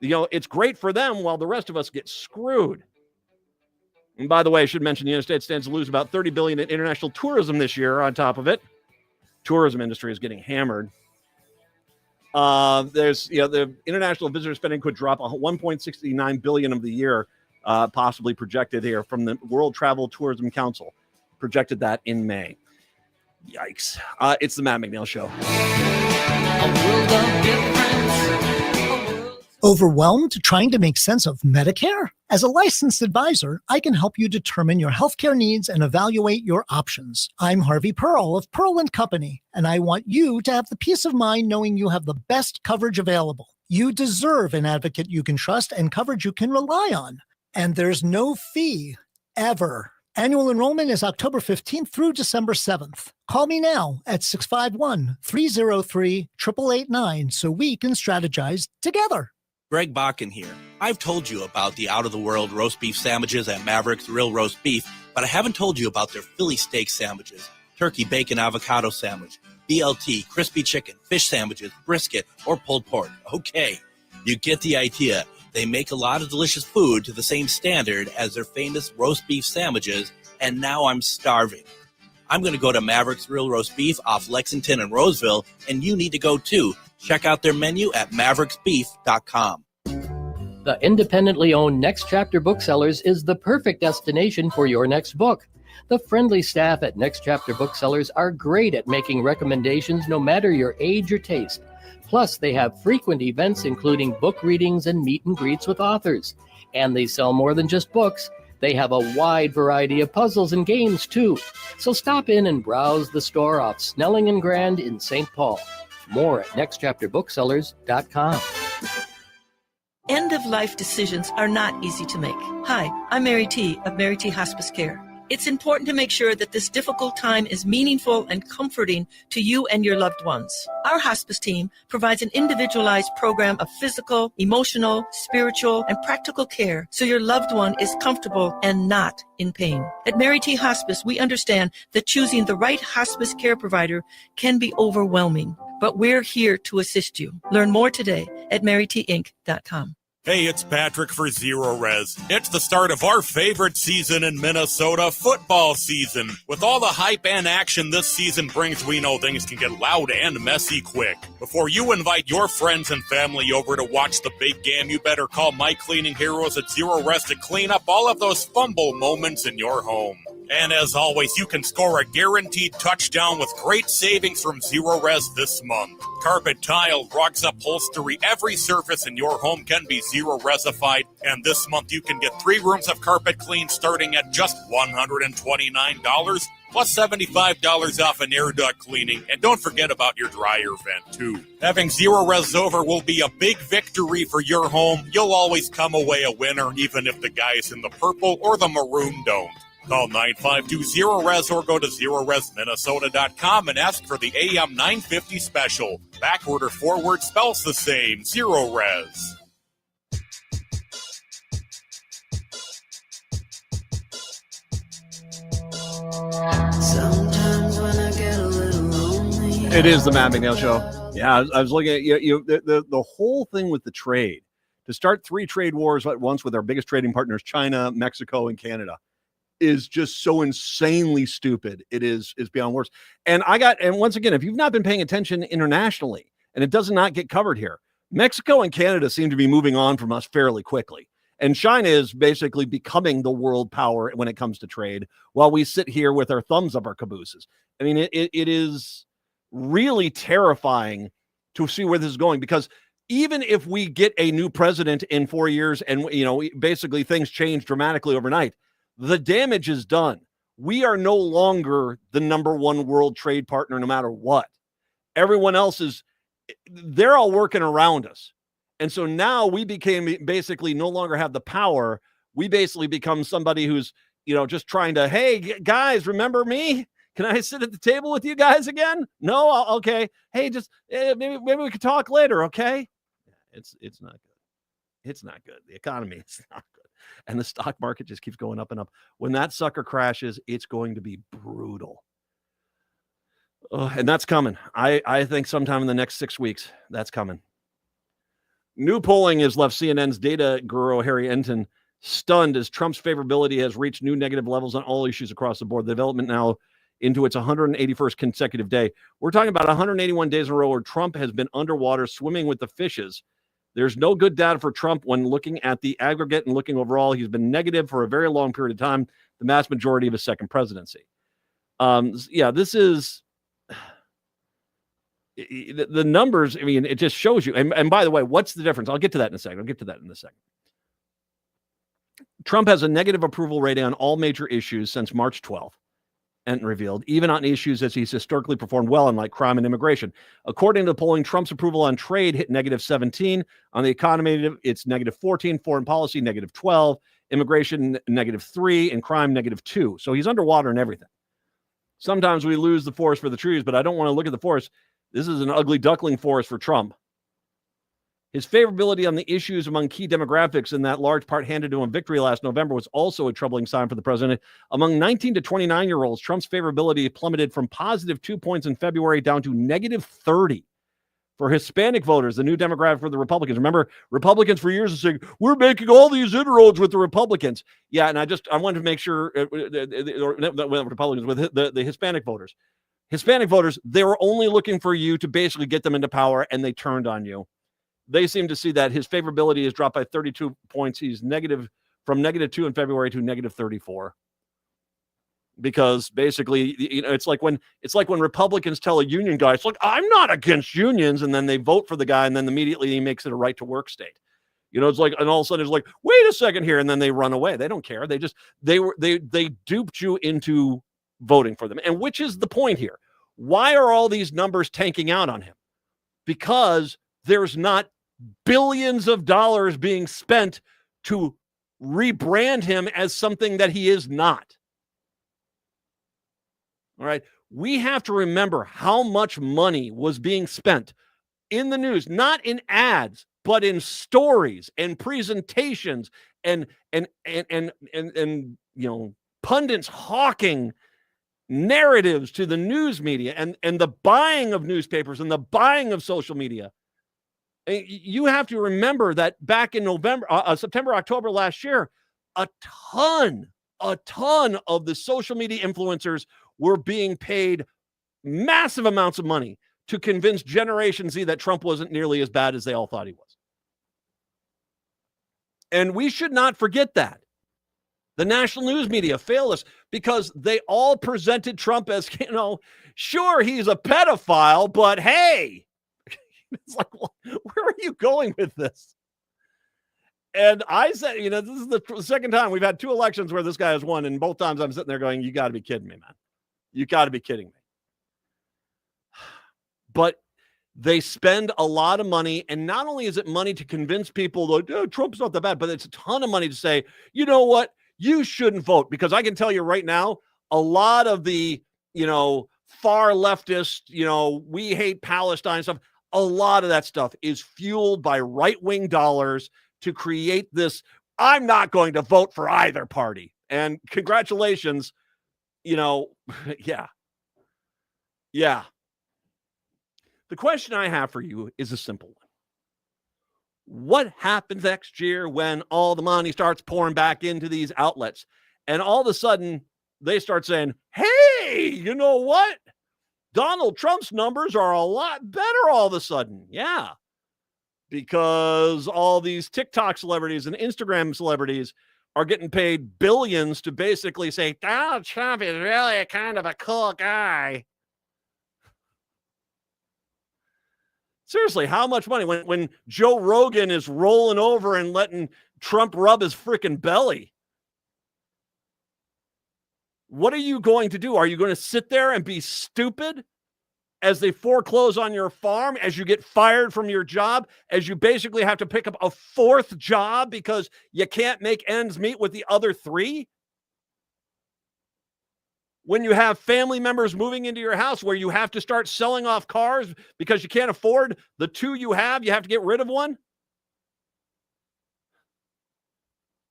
it's great for them while the rest of us get screwed. And by the way, I should mention the United States stands to lose about $30 billion in international tourism this year on top of it. Tourism industry is getting hammered. There's, the international visitor spending could drop 1.69 billion of the year, possibly projected here from the World Travel Tourism Council. Projected that in May. Yikes. It's the Matt McNeil Show. Overwhelmed trying to make sense of Medicare? As a licensed advisor, I can help you determine your healthcare needs and evaluate your options. I'm Harvey Pearl of Pearl & Company, and I want you to have the peace of mind knowing you have the best coverage available. You deserve an advocate you can trust and coverage you can rely on. And there's no fee, ever. Annual enrollment is October 15th through December 7th. Call me now at 651-303-8889 so we can strategize together. Greg Bakken here. I've told you about the out-of-the-world roast beef sandwiches at Maverick's Real Roast Beef, but I haven't told you about their Philly steak sandwiches, turkey bacon avocado sandwich, BLT, crispy chicken, fish sandwiches, brisket, or pulled pork. Okay, you get the idea. They make a lot of delicious food to the same standard as their famous roast beef sandwiches, and now I'm starving. I'm going to go to Maverick's Real Roast Beef off Lexington and Roseville, and you need to go too. Check out their menu at mavericksbeef.com. The independently owned Next Chapter Booksellers is the perfect destination for your next book. The friendly staff at Next Chapter Booksellers are great at making recommendations no matter your age or taste. Plus, they have frequent events including book readings and meet and greets with authors. And they sell more than just books. They have a wide variety of puzzles and games, too. So stop in and browse the store off Snelling and Grand in St. Paul. More at nextchapterbooksellers.com. End-of-life decisions are not easy to make. Hi, I'm Mary T. of Mary T. Hospice Care. It's important to make sure that this difficult time is meaningful and comforting to you and your loved ones. Our hospice team provides an individualized program of physical, emotional, spiritual, and practical care so your loved one is comfortable and not in pain. At Mary T. Hospice, we understand that choosing the right hospice care provider can be overwhelming, but we're here to assist you. Learn more today at marytinc.com. Hey, it's Patrick for Zero Res. It's the start of our favorite season in Minnesota, football season. With all the hype and action this season brings, we know things can get loud and messy quick. Before you invite your friends and family over to watch the big game, you better call my cleaning heroes at Zero Res to clean up all of those fumble moments in your home. And as always, you can score a guaranteed touchdown with great savings from Zero Res this month. Carpet, tile, rugs, upholstery, every surface in your home can be Zero Resified. And this month you can get 3 rooms of carpet clean starting at just $129, plus $75 off an air duct cleaning. And don't forget about your dryer vent, too. Having Zero Res over will be a big victory for your home. You'll always come away a winner, even if the guys in the purple or the maroon don't. Call 952-ZERO-RES or go to ZeroResMinnesota.com and ask for the AM 950 special. Backward or forward spells the same. Zero Res. Sometimes when I get a little lonely. It is the Matt McNeil Show. Yeah, I was looking at the whole thing with the trade. To start 3 trade wars at once with our biggest trading partners, China, Mexico, and Canada, is just so insanely stupid. It is beyond worse. And once again, if you've not been paying attention internationally, and it does not get covered here, Mexico and Canada seem to be moving on from us fairly quickly. And China is basically becoming the world power when it comes to trade, while we sit here with our thumbs up our cabooses. I mean, it is really terrifying to see where this is going, because even if we get a new president in 4 years and, basically things change dramatically overnight, the damage is done. We are no longer the number 1 world trade partner, no matter what. Everyone else they're all working around us. And so now we became basically no longer have the power. We basically become somebody who's, just trying to, hey, guys, remember me? Can I sit at the table with you guys again? No? Okay. Hey, just maybe we could talk later, okay? It's not good. It's not good. The economy is not good. And the stock market just keeps going up and up. When that sucker crashes, it's going to be brutal. And that's coming. I think sometime in the next 6 weeks, that's coming. New polling has left CNN's data guru Harry Enton stunned as Trump's favorability has reached new negative levels on all issues across the board. The development now into its 181st consecutive day. We're talking about 181 days in a row where Trump has been underwater swimming with the fishes. There's no good data for Trump when looking at the aggregate and looking overall. He's been negative for a very long period of time, the vast majority of his second presidency. This is the numbers. I mean, it just shows you. And by the way, what's the difference? I'll get to that in a second. Trump has a negative approval rating on all major issues since March 12th. And revealed, even on issues as he's historically performed well on, like crime and immigration. According to the polling, Trump's approval on trade hit -17. On the economy, it's -14. Foreign policy, -12. Immigration, -3. And crime, -2. So he's underwater in everything. Sometimes we lose the forest for the trees, but I don't want to look at the forest. This is an ugly duckling forest for Trump. His favorability on the issues among key demographics, in that large part handed to him victory last November, was also a troubling sign for the president. Among 19 to 29-year-olds, Trump's favorability plummeted from +2 points in February down to -30. For Hispanic voters, the new demographic for the Republicans. Remember, Republicans for years are saying, we're making all these inroads with the Republicans. Yeah, and I wanted to make sure, Republicans, with the Hispanic voters. Hispanic voters, they were only looking for you to basically get them into power, and they turned on you. They seem to see that his favorability has dropped by 32 points. He's negative from -2 in February to -34. Because basically, it's like when Republicans tell a union guy, it's like, I'm not against unions, and then they vote for the guy, and then immediately he makes it a right to work state. It's like, and all of a sudden it's like, wait a second here, and then they run away. They don't care. They duped you into voting for them. And which is the point here? Why are all these numbers tanking out on him? Because there's not billions of dollars being spent to rebrand him as something that he is not. All right. We have to remember how much money was being spent in the news, not in ads, but in stories and presentations and pundits hawking narratives to the news media and the buying of newspapers and the buying of social media. You have to remember that back in September, October last year, a ton of the social media influencers were being paid massive amounts of money to convince Generation Z that Trump wasn't nearly as bad as they all thought he was. And we should not forget that. The national news media failed us because they all presented Trump as, sure, he's a pedophile, but hey, it's like, where are you going with this? And I said, this is the second time we've had 2 elections where this guy has won. And both times I'm sitting there going, you got to be kidding me, man. You got to be kidding me. But they spend a lot of money. And not only is it money to convince people that Trump's not that bad, but it's a ton of money to say, you know what? You shouldn't vote. Because I can tell you right now, a lot of the, far leftist, we hate Palestine stuff. A lot of that stuff is fueled by right-wing dollars to create this, I'm not going to vote for either party. And congratulations, yeah. The question I have for you is a simple one. What happens next year when all the money starts pouring back into these outlets and all of a sudden they start saying, hey, you know what? Donald Trump's numbers are a lot better all of a sudden. Yeah. Because all these TikTok celebrities and Instagram celebrities are getting paid billions to basically say, Donald Trump is really kind of a cool guy. Seriously, how much money? When Joe Rogan is rolling over and letting Trump rub his freaking belly, what are you going to do? Are you going to sit there and be stupid as they foreclose on your farm, as you get fired from your job, as you basically have to pick up a 4th job because you can't make ends meet with the other 3? When you have family members moving into your house where you have to start selling off cars because you can't afford the 2 you have to get rid of one?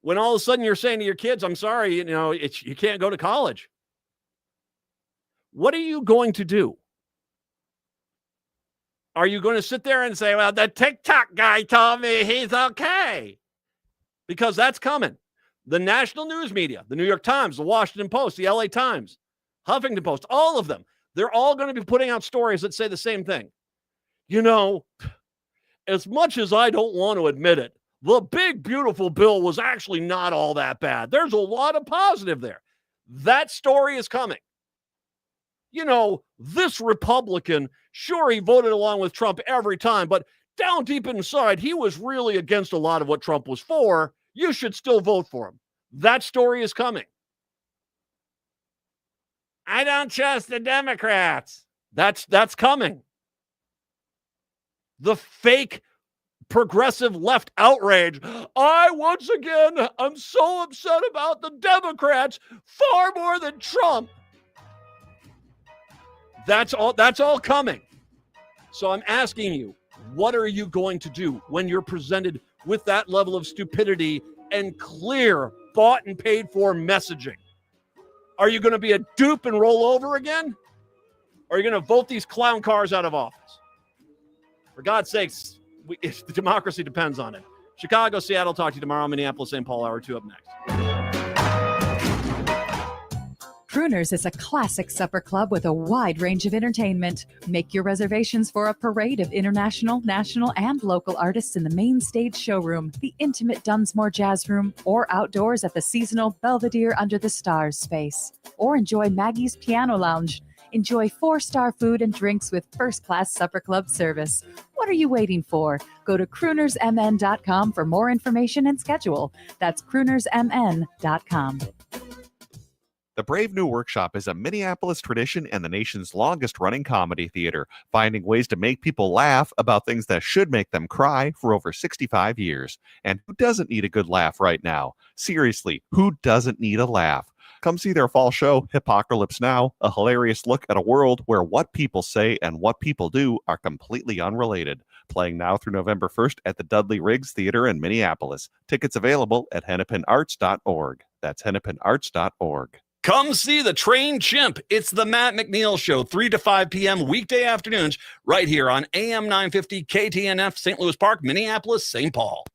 When all of a sudden you're saying to your kids, I'm sorry, you can't go to college. What are you going to do? Are you going to sit there and say, well, the TikTok guy told me he's okay? Because that's coming. The national news media, the New York Times, the Washington Post, the LA Times, Huffington Post, all of them, they're all going to be putting out stories that say the same thing. As much as I don't want to admit it, the big, beautiful bill was actually not all that bad. There's a lot of positive there. That story is coming. This Republican, sure, he voted along with Trump every time, but down deep inside, he was really against a lot of what Trump was for. You should still vote for him. That story is coming. I don't trust the Democrats. That's coming. The fake progressive left outrage. Once again, I'm so upset about the Democrats far more than Trump. That's all coming. So I'm asking you, what are you going to do when you're presented with that level of stupidity and clear, bought and paid for messaging? Are you going to be a dupe and roll over again? Or are you going to vote these clown cars out of office? For God's sakes, the democracy depends on it. Chicago, Seattle, talk to you tomorrow. Minneapolis, St. Paul, hour 2 up next. Crooners is a classic supper club with a wide range of entertainment. Make your reservations for a parade of international, national, and local artists in the main stage showroom, the intimate Dunsmore Jazz Room, or outdoors at the seasonal Belvedere Under the Stars space. Or enjoy Maggie's Piano Lounge. Enjoy 4-star food and drinks with first-class supper club service. What are you waiting for? Go to croonersmn.com for more information and schedule. That's croonersmn.com. The Brave New Workshop is a Minneapolis tradition and the nation's longest-running comedy theater, finding ways to make people laugh about things that should make them cry for over 65 years. And who doesn't need a good laugh right now? Seriously, who doesn't need a laugh? Come see their fall show, Hippocalypse Now, a hilarious look at a world where what people say and what people do are completely unrelated. Playing now through November 1st at the Dudley Riggs Theater in Minneapolis. Tickets available at hennepinarts.org. That's hennepinarts.org. Come see the Trained Chimp. It's the Matt McNeil Show, 3 to 5 p.m. weekday afternoons, right here on AM 950 KTNF, St. Louis Park, Minneapolis, St. Paul.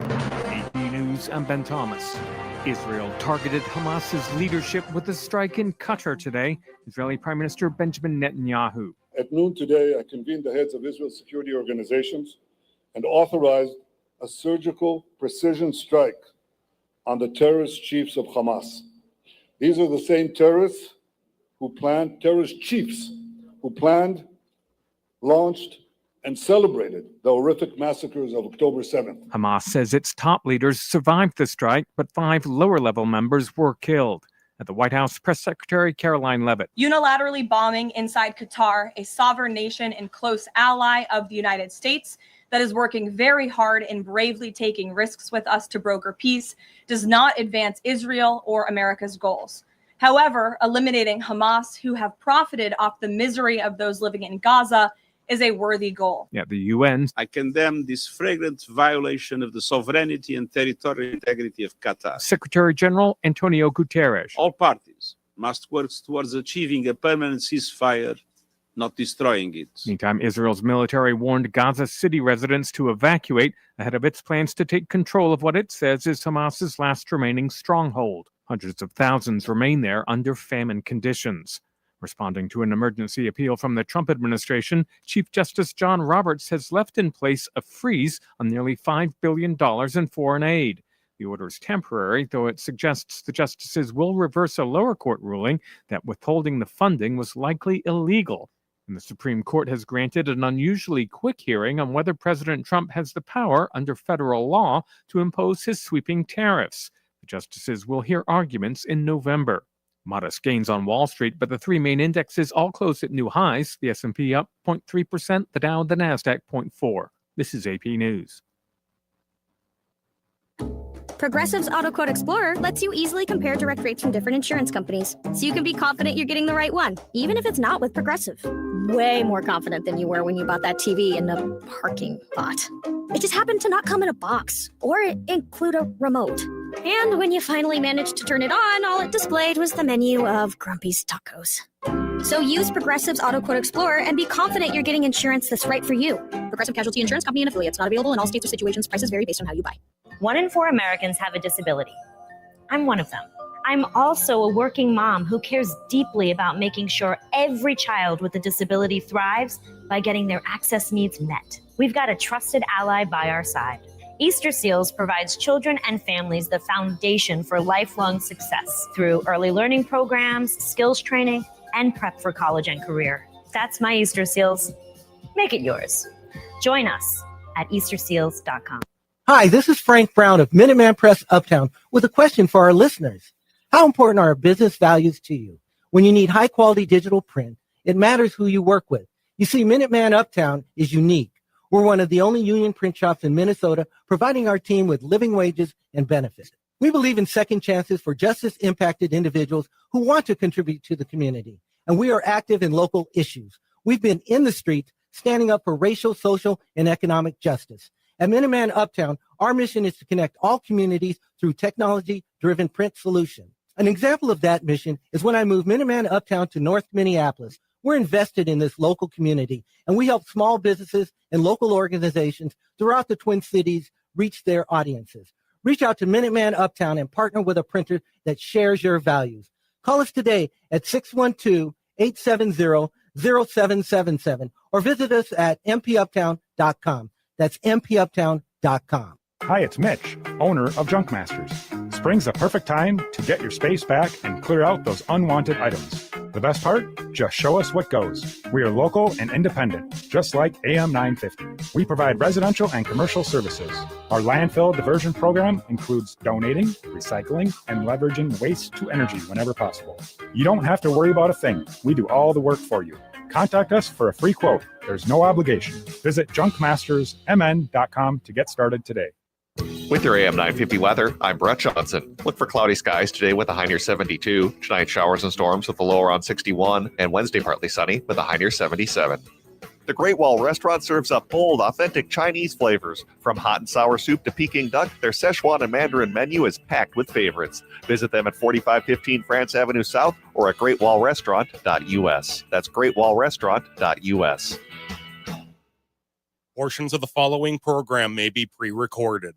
AP News, I'm Ben Thomas. Israel targeted Hamas's leadership with a strike in Qatar today. Israeli Prime Minister Benjamin Netanyahu. At noon today, I convened the heads of Israel's security organizations and authorized a surgical precision strike on the terrorist chiefs of Hamas. These are the same terrorist chiefs who planned, launched, and celebrated the horrific massacres of October 7th. Hamas says its top leaders survived the strike, but 5 lower-level members were killed. At the White House, Press Secretary Caroline Leavitt. Unilaterally bombing inside Qatar, a sovereign nation and close ally of the United States that is working very hard and bravely taking risks with us to broker peace, does not advance Israel or America's goals. However, eliminating Hamas, who have profited off the misery of those living in Gaza, is a worthy goal. At the UN, I condemn this flagrant violation of the sovereignty and territorial integrity of Qatar. Secretary General Antonio Guterres. All parties must work towards achieving a permanent ceasefire, not destroying it. Meantime, Israel's military warned Gaza City residents to evacuate ahead of its plans to take control of what it says is Hamas's last remaining stronghold. Hundreds of thousands remain there under famine conditions. Responding to an emergency appeal from the Trump administration, Chief Justice John Roberts has left in place a freeze on nearly $5 billion in foreign aid. The order is temporary, though it suggests the justices will reverse a lower court ruling that withholding the funding was likely illegal. And the Supreme Court has granted an unusually quick hearing on whether President Trump has the power under federal law to impose his sweeping tariffs. The justices will hear arguments in November. Modest gains on Wall Street, but the 3 main indexes all closed at new highs. The S&P up 0.3%, the Dow and the Nasdaq 0.4%. This is AP News. Progressive's Auto Quote Explorer lets you easily compare direct rates from different insurance companies, so you can be confident you're getting the right one, even if it's not with Progressive. Way more confident than you were when you bought that TV in the parking lot. It just happened to not come in a box or include a remote. And when you finally managed to turn it on, all it displayed was the menu of Grumpy's Tacos. So use Progressive's Auto Quote Explorer and be confident you're getting insurance that's right for you. Progressive Casualty Insurance Company and affiliates. Not available in all states or situations. Prices vary based on how you buy. 1 in 4 Americans have a disability. I'm one of them. I'm also a working mom who cares deeply about making sure every child with a disability thrives by getting their access needs met. We've got a trusted ally by our side. Easter Seals provides children and families the foundation for lifelong success through early learning programs, skills training, and prep for college and career. That's my Easter Seals. Make it yours. Join us at easterseals.com. Hi, this is Frank Brown of Minuteman Press Uptown with a question for our listeners. How important are business values to you? When you need high-quality digital print, it matters who you work with. You see, Minuteman Uptown is unique. We're one of the only union print shops in Minnesota, providing our team with living wages and benefits. We believe in second chances for justice-impacted individuals who want to contribute to the community, and we are active in local issues. We've been in the streets standing up for racial, social, and economic justice. At Minuteman Uptown, our mission is to connect all communities through technology-driven print solutions. An example of that mission is when I moved Minuteman Uptown to North Minneapolis. We're invested in this local community, and we help small businesses and local organizations throughout the Twin Cities reach their audiences. Reach out to Minuteman Uptown and partner with a printer that shares your values. Call us today at 612-870-0777 or visit us at mpuptown.com. That's mpuptown.com. Hi, it's Mitch, owner of Junk Masters. Spring's the perfect time to get your space back and clear out those unwanted items. The best part? Just show us what goes. We are local and independent, just like AM 950. We provide residential and commercial services. Our landfill diversion program includes donating, recycling, and leveraging waste to energy whenever possible. You don't have to worry about a thing. We do all the work for you. Contact us for a free quote. There's no obligation. Visit junkmastersmn.com to get started today. With your AM 950 weather, I'm Brett Johnson. Look for cloudy skies today with a high near 72. Tonight, showers and storms with a low around 61. And Wednesday, partly sunny with a high near 77. The Great Wall Restaurant serves up bold, authentic Chinese flavors. From hot and sour soup to Peking duck, their Szechuan and Mandarin menu is packed with favorites. Visit them at 4515 France Avenue South or at greatwallrestaurant.us. That's greatwallrestaurant.us. Portions of the following program may be pre-recorded.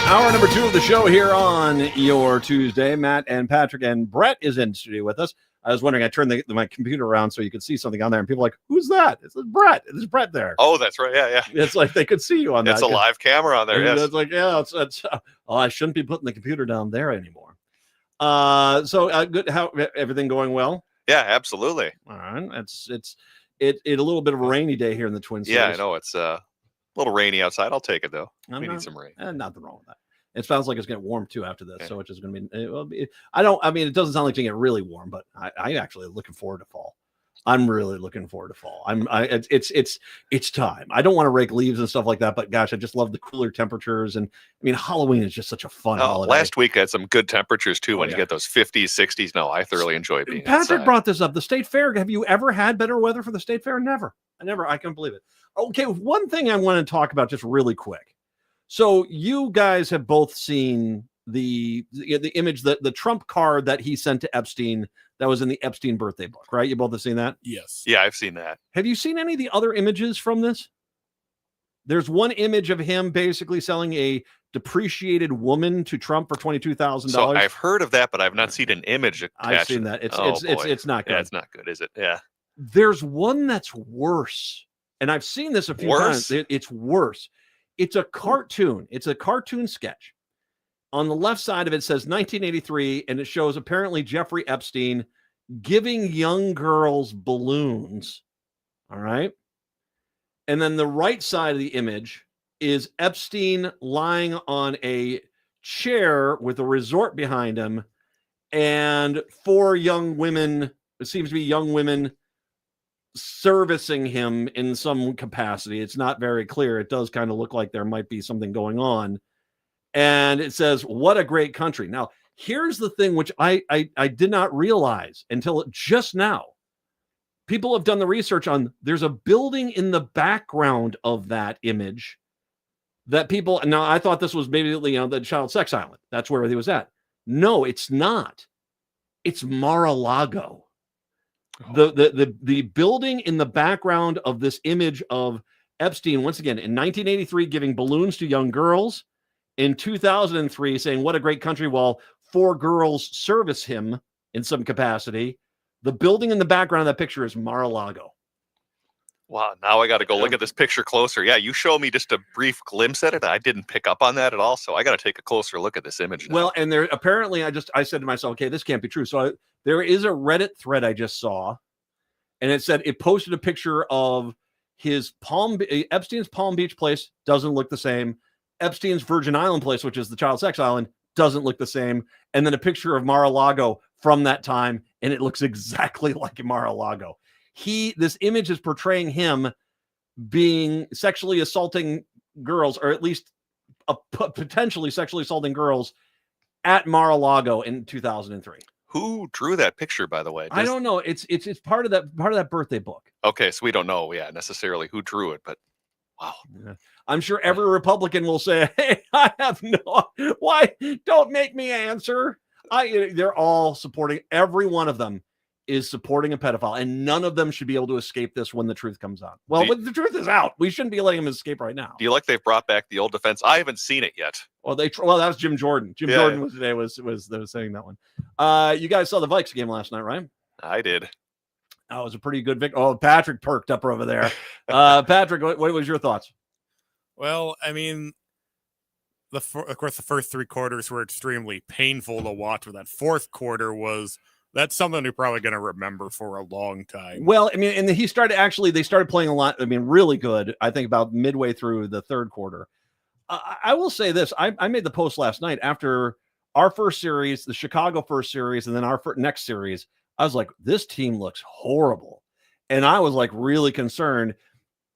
Hour number 2 of the show here on your Tuesday. Matt and Patrick and Brett is in studio with us. I was wondering, I turned my computer around so you could see something on there, and people are like, who's that? It's Brett. It's Brett there. Oh, that's right. Yeah. It's like they could see you on that. It's a live camera on there, yes. It's like, I shouldn't be putting the computer down there anymore. Good. How everything going well? Yeah, absolutely. All right. It's a little bit of a rainy day here in the Twin Cities. Yeah, I know. It's a little rainy outside. I'll take it, though. We need some rain. Nothing wrong with that. It sounds like it's getting warm, too, after this. Yeah. So it's just going to be, it doesn't sound like it's going to get really warm, but I actually looking forward to fall. I'm really looking forward to fall. It's time. I don't want to rake leaves and stuff like that, but gosh, I just love the cooler temperatures. And I mean, Halloween is just such a fun holiday. Last week had some good temperatures too. When you get those 50s, 60s. No, I thoroughly enjoy being Patrick outside. brought this up. The State Fair. Have you ever had better weather for the State Fair? Never. I can't believe it. Okay, one thing I want to talk about just really quick. So you guys have both seen the image, the Trump card that he sent to Epstein that was in the Epstein birthday book, right? You both have seen that? Yes. Yeah, I've seen that. Have you seen any of the other images from this? There's one image of him basically selling a depreciated woman to Trump for $22,000. So I've heard of that, but I've not seen an image attached. I've seen that. It's not good. Yeah, it's not good, is it? Yeah. There's one that's worse. And I've seen this a few times. It's worse. It's a cartoon. It's a cartoon sketch. On the left side of it says 1983, and it shows apparently Jeffrey Epstein giving young girls balloons. All right. And then the right side of the image is Epstein lying on a chair with a resort behind him, and 4 young women, it seems to be young women, servicing him in some capacity. It's not very clear. It does kind of look like there might be something going on. And it says, "What a great country." Now, here's the thing which I did not realize until just now. People have done the research on, there's a building in the background of that image that people, now I thought this was maybe, the child sex island. That's where he was at. No, it's not. It's Mar-a-Lago. The building in the background of this image of Epstein, once again, in 1983, giving balloons to young girls. In 2003, saying, "What a great country," while 4 girls service him in some capacity. The building in the background of that picture is Mar-a-Lago. Wow, now I got to go look at this picture closer. Yeah, you show me just a brief glimpse at it. I didn't pick up on that at all, so I got to take a closer look at this image now. Well, and there apparently, I said to myself, okay, this can't be true. So there is a Reddit thread I just saw, and it said it posted a picture of his Epstein's Palm Beach place. Doesn't look the same. Epstein's Virgin Island place, which is the child sex island, doesn't look the same. And then a picture of Mar-a-Lago from that time, and it looks exactly like Mar-a-Lago. This image is portraying him being sexually assaulting girls, or at least potentially sexually assaulting girls at Mar-a-Lago in 2003. Who drew that picture, by the way? I don't know. It's part of that birthday book. Okay, so we don't know, necessarily who drew it, but wow. Yeah. I'm sure every Republican will say, "Hey, I have why don't make me answer." They're all supporting, every one of them is supporting a pedophile, and none of them should be able to escape this when the truth comes out. Well, the truth is out. We shouldn't be letting them escape right now. Do you like they've brought back the old defense? I haven't seen it yet. Well, that was Jim Jordan. Jordan was today was saying that one. You guys saw the Vikes game last night, right? I did. That was a pretty good victory. Oh, Patrick perked up over there. Patrick, what was your thoughts? Well, I mean, of course, the first 3 quarters were extremely painful to watch, but that fourth quarter that's something you're probably going to remember for a long time. Well, I mean, and they started playing a lot. I mean, really good. I think about midway through the third quarter. I will say this. I made the post last night after our first series, the Chicago first series, and then our next series. I was like, this team looks horrible. And I was like really concerned.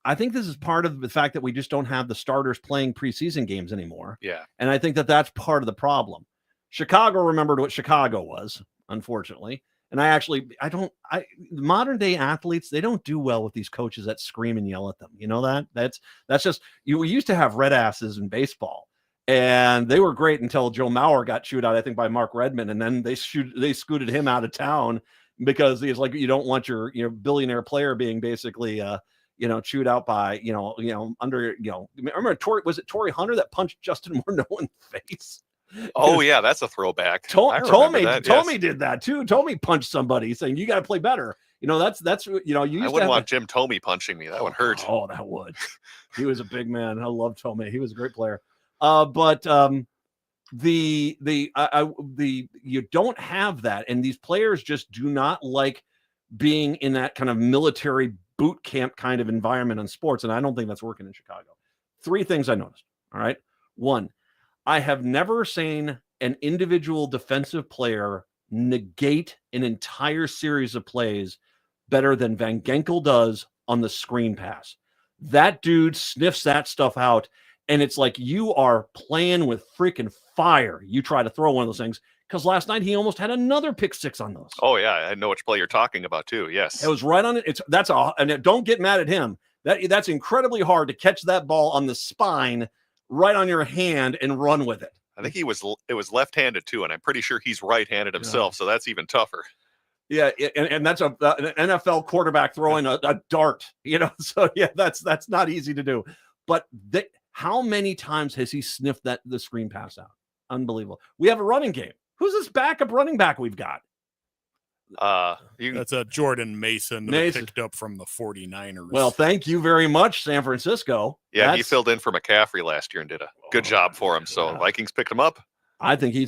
I think this is part of the fact that we just don't have the starters playing preseason games anymore. Yeah. And I think that that's part of the problem. Chicago remembered what Chicago was, unfortunately. And modern day athletes, they don't do well with these coaches that scream and yell at them. You know that? That's just, we used to have red asses in baseball, and they were great until Joe Mauer got chewed out, I think, by Mark Redmond. And then they scooted him out of town because he's like, you don't want your billionaire player being basically, chewed out by, remember Torrey Hunter that punched Justin Morneau in the face? Oh yeah, that's a throwback. Tommy did that too. Tommy punched somebody saying, you got to play better. That's I wouldn't want Jim Tomey punching me. That would hurt. Oh, that would. He was a big man. I love Tomey. He was a great player. But you don't have that, and these players just do not like being in that kind of military boot camp kind of environment in sports, and I don't think that's working in Chicago. 3 things I noticed. All right. 1, I have never seen an individual defensive player negate an entire series of plays better than Van Ginkel does on the screen pass. That dude sniffs that stuff out, and it's like you are playing with freaking fire. You try to throw one of those things, because last night he almost had another pick 6 on those. Oh yeah, I know which play you're talking about too. Yes, it was right on it. And don't get mad at him. That's incredibly hard to catch that ball on the spine, right on your hand, and run with it. I think it was left-handed too, and I'm pretty sure he's right-handed himself, so that's even tougher. Yeah, and that's an NFL quarterback throwing a dart, So yeah, that's not easy to do. But how many times has he sniffed the screen pass out? Unbelievable. We have a running game. Who's this backup running back we've got? That's a Jordan Mason that picked up from the 49ers. Well, thank you very much, San Francisco. Yeah, he filled in for McCaffrey last year and did a good job for him. So Vikings picked him up. I think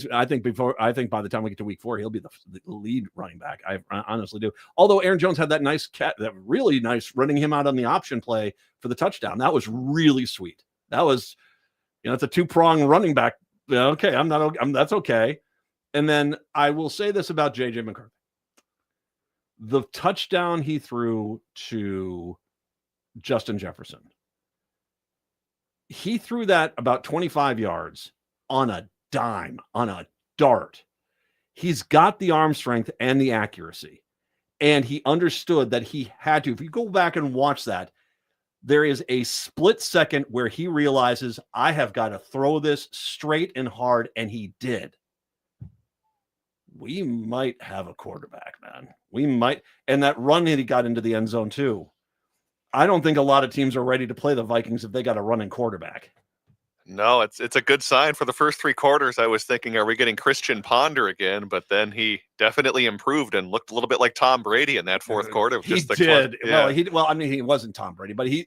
by the time we get to week 4, he'll be the lead running back. I honestly do. Although Aaron Jones had that really nice running him out on the option play for the touchdown. That was really sweet. That was, it's a 2-prong running back. Okay, that's okay. And then I will say this about JJ McCarthy. The touchdown he threw to Justin Jefferson, he threw that about 25 yards on a dime, on a dart. He's got the arm strength and the accuracy, and he understood that he had to. If you go back and watch that, there is a split second where he realizes, I have got to throw this straight and hard, and he did. We might have a quarterback, man. We might. And that run that he got into the end zone too. I don't think a lot of teams are ready to play the Vikings if they got a running quarterback. No, it's a good sign. For the first 3 quarters, I was thinking, are we getting Christian Ponder again? But then he definitely improved and looked a little bit like Tom Brady in that fourth quarter. He did. He wasn't Tom Brady, but he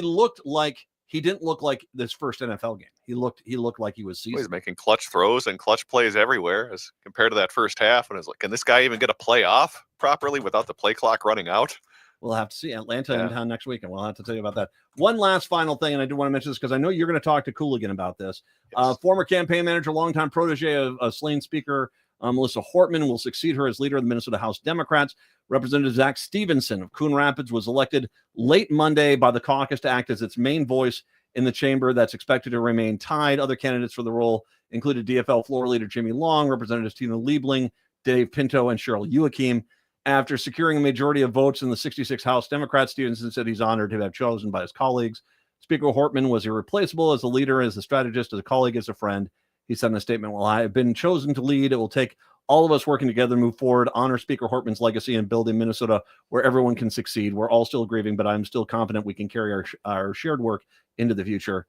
looked like, he didn't look like this first NFL game. He looked like he was seasoned. He's making clutch throws and clutch plays everywhere as compared to that first half. And it's like, can this guy even get a play off properly without the play clock running out? We'll have to see. Atlanta in town next week, and we'll have to tell you about that. One last final thing, and I do want to mention this because I know you're going to talk to Cooligan about this. Yes. Former campaign manager, longtime protege of Slain Speaker Melissa Hortman will succeed her as leader of the Minnesota House Democrats. Representative Zach Stevenson of Coon Rapids was elected late Monday by the caucus to act as its main voice in the chamber that's expected to remain tied. Other candidates for the role included DFL floor leader Jimmy Long, Representatives Tina Liebling, Dave Pinto, and Cheryl Joachim. After securing a majority of votes in the 66 House Democrats, Stevenson said he's honored to have chosen by his colleagues. Speaker Hortman was irreplaceable as a leader, as a strategist, as a colleague, as a friend. He said in a statement, "Well, I have been chosen to lead. It will take all of us working together to move forward, honor Speaker Hortman's legacy, and build a Minnesota where everyone can succeed. We're all still grieving, but I'm still confident we can carry our shared work into the future."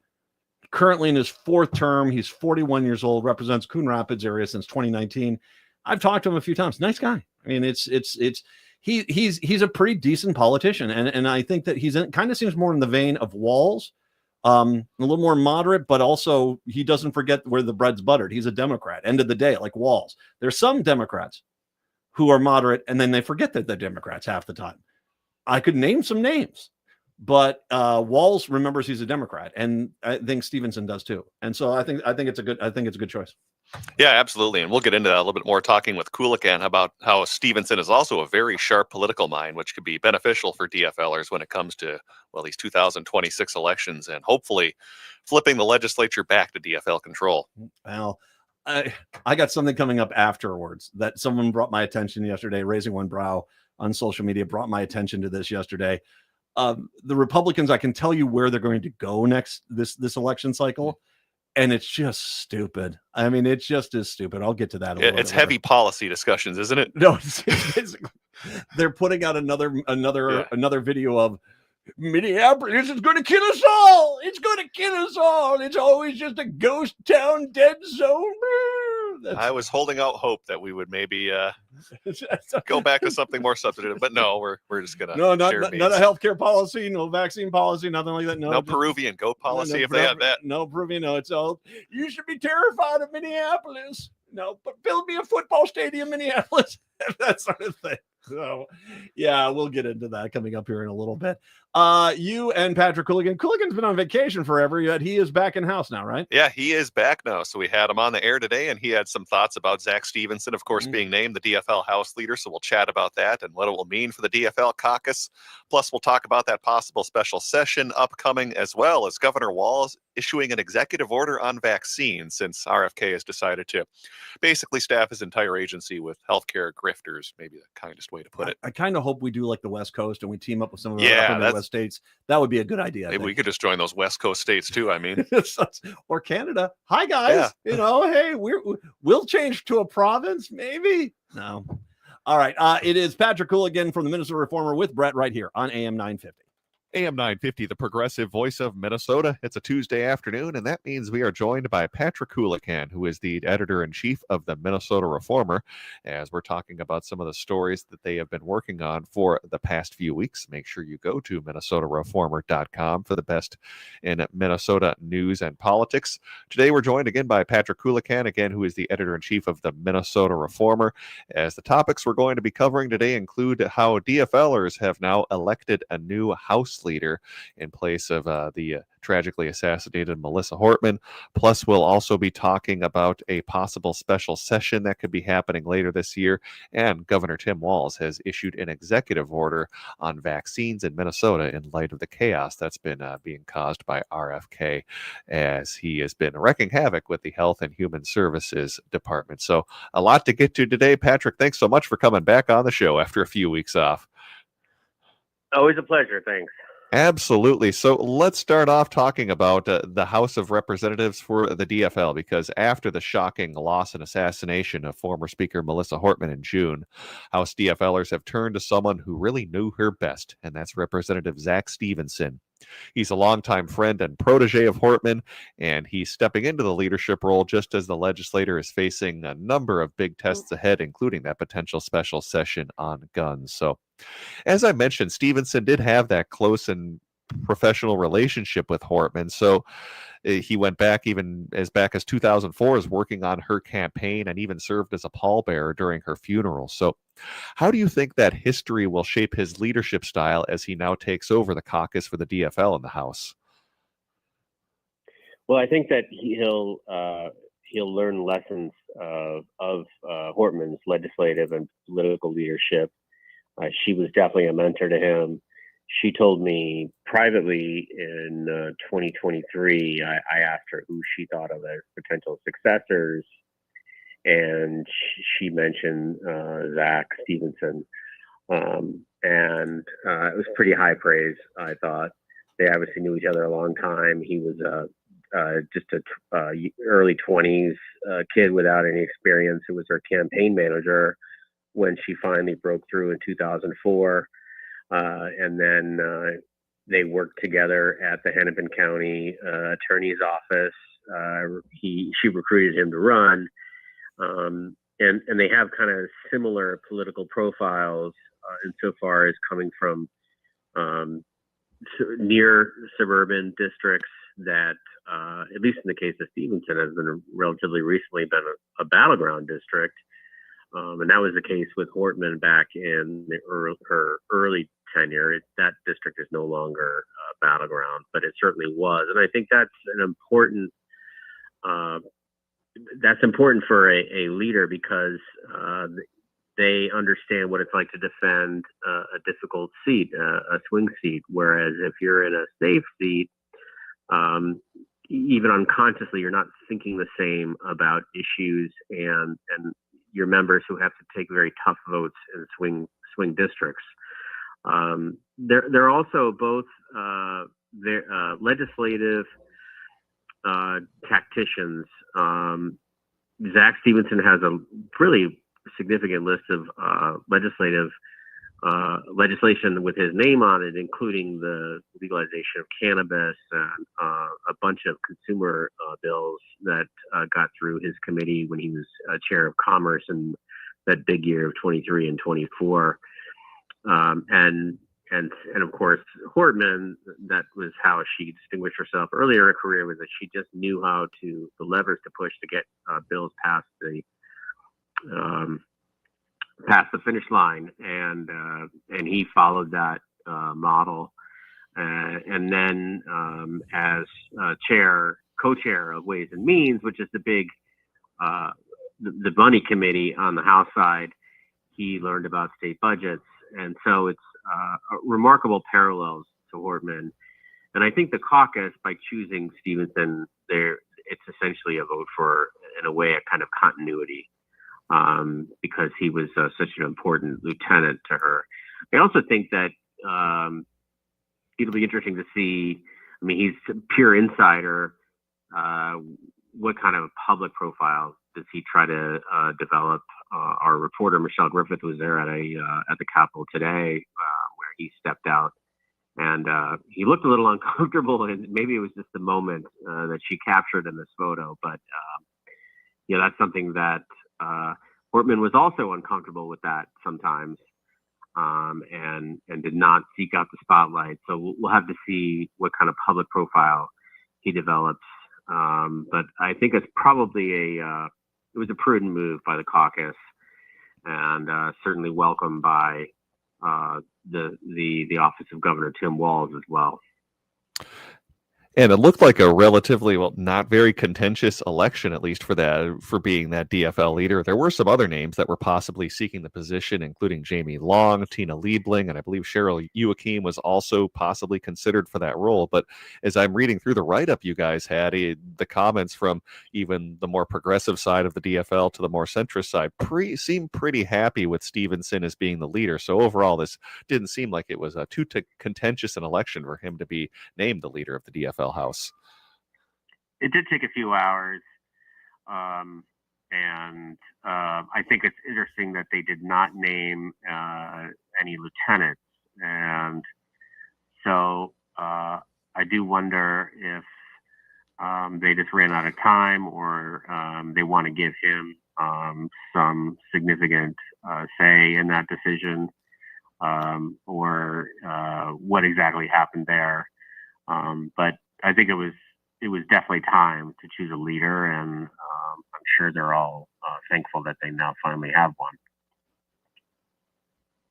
Currently in his 4th term, he's 41 years old, represents Coon Rapids area since 2019. I've talked to him a few times. Nice guy. I mean, he's a pretty decent politician, and I think that kind of seems more in the vein of Walz, A little more moderate, but also he doesn't forget where the bread's buttered. He's a Democrat. End of the day, like Walz. There's some Democrats who are moderate, and then they forget that they're Democrats half the time. I could name some names, but Walz remembers he's a Democrat, and I think Stevenson does too. And so I think it's a good choice. Yeah, absolutely. And we'll get into that a little bit more, talking with Kulikan about how Stevenson is also a very sharp political mind, which could be beneficial for DFLers when it comes to, well, these 2026 elections and hopefully flipping the legislature back to DFL control. Well, I got something coming up afterwards that someone brought my attention yesterday, raising one brow on social media, brought my attention to this yesterday. The Republicans, I can tell you where they're going to go next this election cycle. And it's just stupid. I mean, it just is stupid. I'll get to that. It's heavy policy discussions, isn't it? No, it's basically they're putting out another video of Minneapolis is going to kill us all. It's going to kill us all. It's always just a ghost town, dead zone. I was holding out hope that we would maybe go back to something more substantive, but no, we're just gonna not a healthcare policy, no vaccine policy, nothing like that. No Peruvian goat policy. If they had that, no Peruvian. No, it's all. You should be terrified of Minneapolis. No, but build me a football stadium, Minneapolis. That sort of thing. So, yeah, we'll get into that coming up here in a little bit. You and Patrick Kulikan. Kulikan's been on vacation forever, yet he is back in house now, right? Yeah, he is back now. So we had him on the air today, and he had some thoughts about Zach Stevenson, of course, being named the DFL House Leader. So we'll chat about that and what it will mean for the DFL caucus. Plus, we'll talk about that possible special session upcoming, as well as Governor Walz issuing an executive order on vaccines, since RFK has decided to basically staff his entire agency with healthcare grifters, maybe the kindest way to put it. I kind of hope we do like the West Coast and we team up with some of our upper Midwest states. That would be a good idea. Maybe we could just join those West Coast states too. I mean, or Canada. Hi guys. Yeah. Hey, we'll change to a province, maybe. No. All right. It is Patrick Kulikan from the Minnesota Reformer with Brett right here on AM 950. AM 950, the progressive voice of Minnesota. It's a Tuesday afternoon, and that means we are joined by Patrick Kulikan, who is the editor-in-chief of the Minnesota Reformer, as we're talking about some of the stories that they have been working on for the past few weeks. Make sure you go to minnesotareformer.com for the best in Minnesota news and politics. Today, we're joined again by Patrick Kulikan, again, who is the editor-in-chief of the Minnesota Reformer, as the topics we're going to be covering today include how DFLers have now elected a new House leader in place of the tragically assassinated Melissa Hortman. Plus, we'll also be talking about a possible special session that could be happening later this year. And Governor Tim Walz has issued an executive order on vaccines in Minnesota in light of the chaos that's been being caused by RFK, as he has been wreaking havoc with the Health and Human Services Department. So a lot to get to today. Patrick, thanks so much for coming back on the show after a few weeks off. Always a pleasure. Thanks. Absolutely. So let's start off talking about the House of Representatives for the DFL, because after the shocking loss and assassination of former Speaker Melissa Hortman in June, House DFLers have turned to someone who really knew her best, and that's Representative Zach Stevenson. He's a longtime friend and protege of Hortman, and he's stepping into the leadership role just as the legislator is facing a number of big tests ahead, including that potential special session on guns. So, as I mentioned, Stevenson did have that close and professional relationship with Hortman. So he went back as 2004 as working on her campaign, and even served as a pallbearer during her funeral. So how do you think that history will shape his leadership style as he now takes over the caucus for the DFL in the House? Well, I think that he'll learn lessons of Hortman's legislative and political leadership. She was definitely a mentor to him. She told me privately in 2023, I asked her who she thought of as potential successors, and she mentioned Zach Stevenson. And it was pretty high praise, I thought. They obviously knew each other a long time. He was just a early 20s kid without any experience who was her campaign manager when she finally broke through in 2004. And then they worked together at the Hennepin County Attorney's Office. She recruited him to run. And they have kind of similar political profiles insofar as coming from near suburban districts that, at least in the case of Stevenson, has been relatively recently been a battleground district. And that was the case with Hortman back in her early tenure. That district is no longer battleground, but it certainly was. And I think that's an important, that's important for a leader, because they understand what it's like to defend a difficult seat, a swing seat. Whereas if you're in a safe seat, even unconsciously, you're not thinking the same about issues and your members who have to take very tough votes in swing districts. They're also both legislative tacticians. Zach Stevenson has a really significant list of legislation with his name on it, including the legalization of cannabis and a bunch of consumer bills that got through his committee when he was chair of commerce in that big year of 23 and 24. And of course, Hortman, that was how she distinguished herself earlier in her career, was that she just knew the levers to push to get bills past the finish line, and he followed that model. And then as co-chair of Ways and Means, which is the big the money committee on the House side, he learned about state budgets, and so it's remarkable parallels to Hortman. And I think the caucus, by choosing Stevenson, it's essentially a vote for, in a way, a kind of continuity. Because he was such an important lieutenant to her. I also think that it'll be interesting to see. I mean, he's a pure insider. What kind of public profile does he try to develop? Our reporter Michelle Griffith was there at the Capitol today, where he stepped out, and he looked a little uncomfortable. And maybe it was just the moment that she captured in this photo. But that's something that. Hortman was also uncomfortable with that sometimes, and did not seek out the spotlight. So we'll have to see what kind of public profile he develops. But I think it's probably it was a prudent move by the caucus, and certainly welcomed by the office of Governor Tim Walz as well. And it looked like a relatively, not very contentious election, at least for being that DFL leader. There were some other names that were possibly seeking the position, including Jamie Long, Tina Liebling, and I believe Cheryl Joachim was also possibly considered for that role. But as I'm reading through the write-up you guys had, the comments from even the more progressive side of the DFL to the more centrist side seemed pretty happy with Stevenson as being the leader. So overall, this didn't seem like it was too contentious an election for him to be named the leader of the DFL House. It did take a few hours, and I think it's interesting that they did not name any lieutenants, and so I do wonder if they just ran out of time, or they want to give him some significant say in that decision, or what exactly happened there. But I think it was definitely time to choose a leader, and I'm sure they're all thankful that they now finally have one.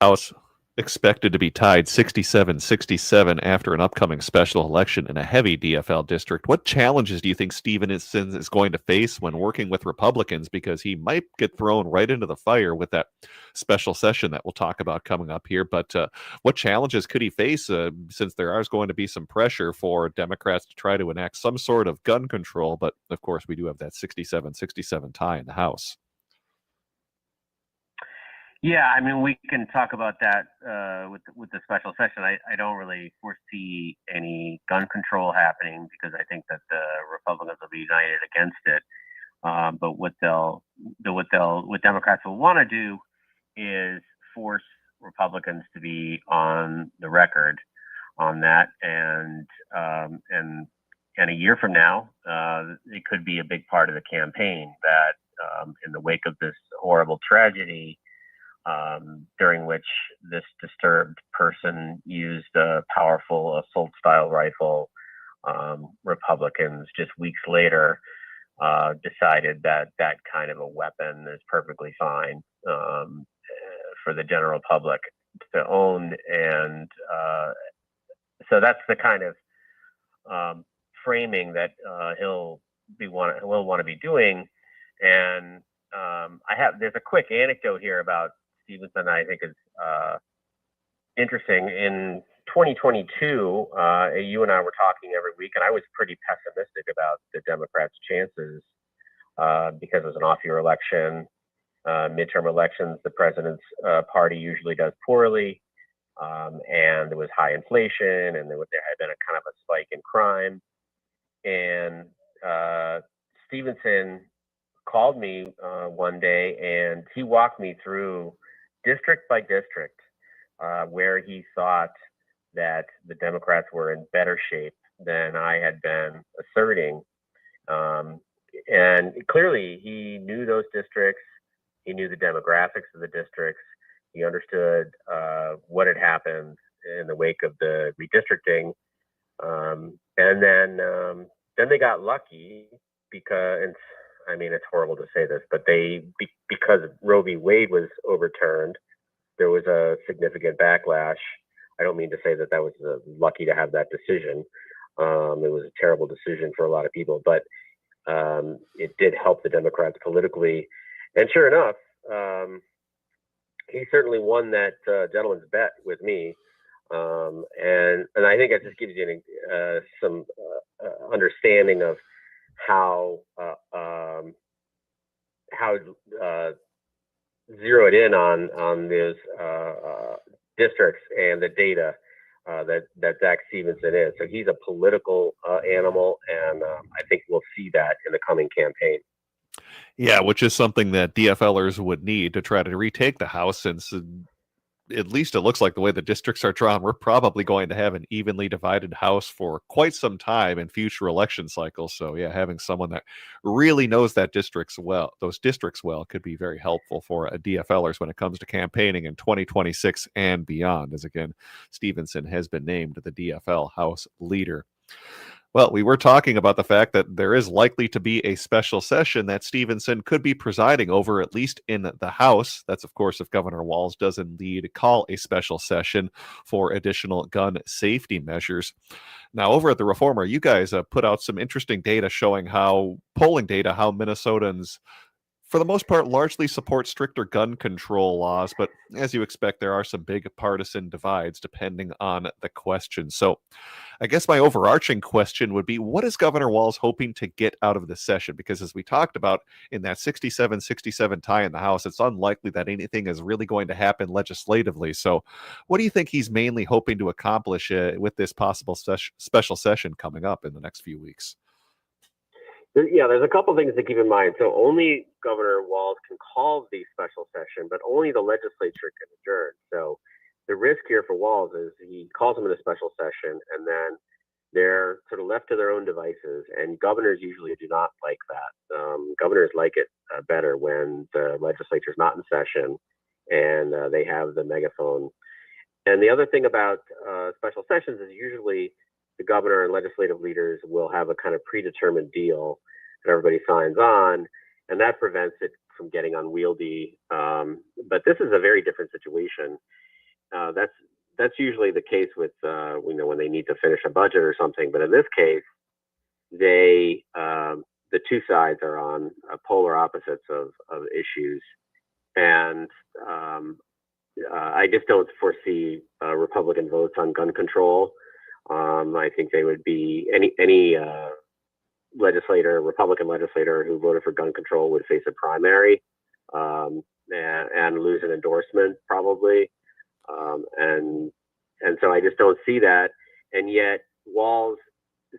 House expected to be tied 67-67 after an upcoming special election in a heavy DFL district. What challenges do you think Stevenson is going to face when working with Republicans? Because he might get thrown right into the fire with that special session that we'll talk about coming up here. But what challenges could he face since there is going to be some pressure for Democrats to try to enact some sort of gun control? But of course, we do have that 67-67 tie in the House. Yeah, I mean, we can talk about that with the special session. I don't really foresee any gun control happening, because I think that the Republicans will be united against it. But what Democrats will want to do is force Republicans to be on the record on that, and a year from now, it could be a big part of the campaign that in the wake of this horrible tragedy, during which this disturbed person used a powerful assault-style rifle Republicans just weeks later decided that that kind of a weapon is perfectly fine for the general public to own. And so that's the kind of framing that he'll want to be doing. And there's a quick anecdote here about Stevenson I think is interesting. In 2022, you and I were talking every week, and I was pretty pessimistic about the Democrats' chances because it was an off-year election. Midterm elections, the president's party usually does poorly, and there was high inflation, and there had been a kind of a spike in crime. And Stevenson called me one day, and he walked me through district by district where he thought that the Democrats were in better shape than I had been asserting. And clearly he knew those districts. He knew the demographics of the districts. He understood what had happened in the wake of the redistricting. And then they got lucky because, I mean, it's horrible to say this, but because Roe v. Wade was overturned, there was a significant backlash. I don't mean to say that was lucky to have that decision. It was a terrible decision for a lot of people, but it did help the Democrats politically. And sure enough, he certainly won that gentleman's bet with me. And I think that just gives you some understanding of how zeroed in on those districts and the data that Zach Stevenson is. So he's a political animal, and I think we'll see that in the coming campaign. Yeah, which is something that DFLers would need to try to retake the House, since at least it looks like the way the districts are drawn, we're probably going to have an evenly divided House for quite some time in future election cycles. So yeah, having someone that really knows those districts well could be very helpful for DFLers when it comes to campaigning in 2026 and beyond, as again, Stevenson has been named the DFL House leader. Well, we were talking about the fact that there is likely to be a special session that Stevenson could be presiding over, at least in the House. That's, of course, if Governor Walz does indeed call a special session for additional gun safety measures. Now, over at The Reformer, you guys put out some interesting data showing polling data, how Minnesotans, for the most part, largely support stricter gun control laws. But as you expect, there are some big partisan divides depending on the question. So I guess my overarching question would be, what is Governor Walz hoping to get out of this session? Because as we talked about in that 67-67 tie in the House, it's unlikely that anything is really going to happen legislatively. So what do you think he's mainly hoping to accomplish with this possible special session coming up in the next few weeks? Yeah, there's a couple things to keep in mind. So only Governor Walz can call the special session, but only the legislature can adjourn. So the risk here for Walz is he calls them in a special session, and then they're sort of left to their own devices. And governors usually do not like that. Governors like it better when the legislature is not in session and they have the megaphone. And the other thing about special sessions is usually the governor and legislative leaders will have a kind of predetermined deal that everybody signs on, and that prevents it from getting unwieldy. But this is a very different situation. That's usually the case with when they need to finish a budget or something. But in this case, the two sides are on polar opposites of issues, and I just don't foresee Republican votes on gun control. I think they would be any Republican legislator who voted for gun control would face a primary and lose an endorsement probably. And so I just don't see that. And yet Walz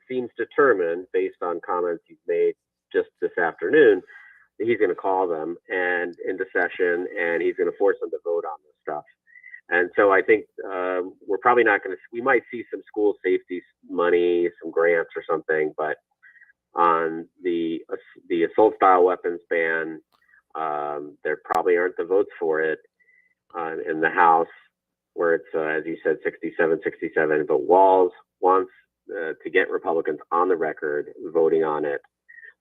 seems determined, based on comments he's made just this afternoon, that he's going to call them and into session, and he's going to force them to vote on this stuff. And so I think we're probably not going to. We might see some school safety money, some grants or something, but on the assault style weapons ban, there probably aren't the votes for it in the House, where it's as you said, 67-67. But Walz wants to get Republicans on the record voting on it,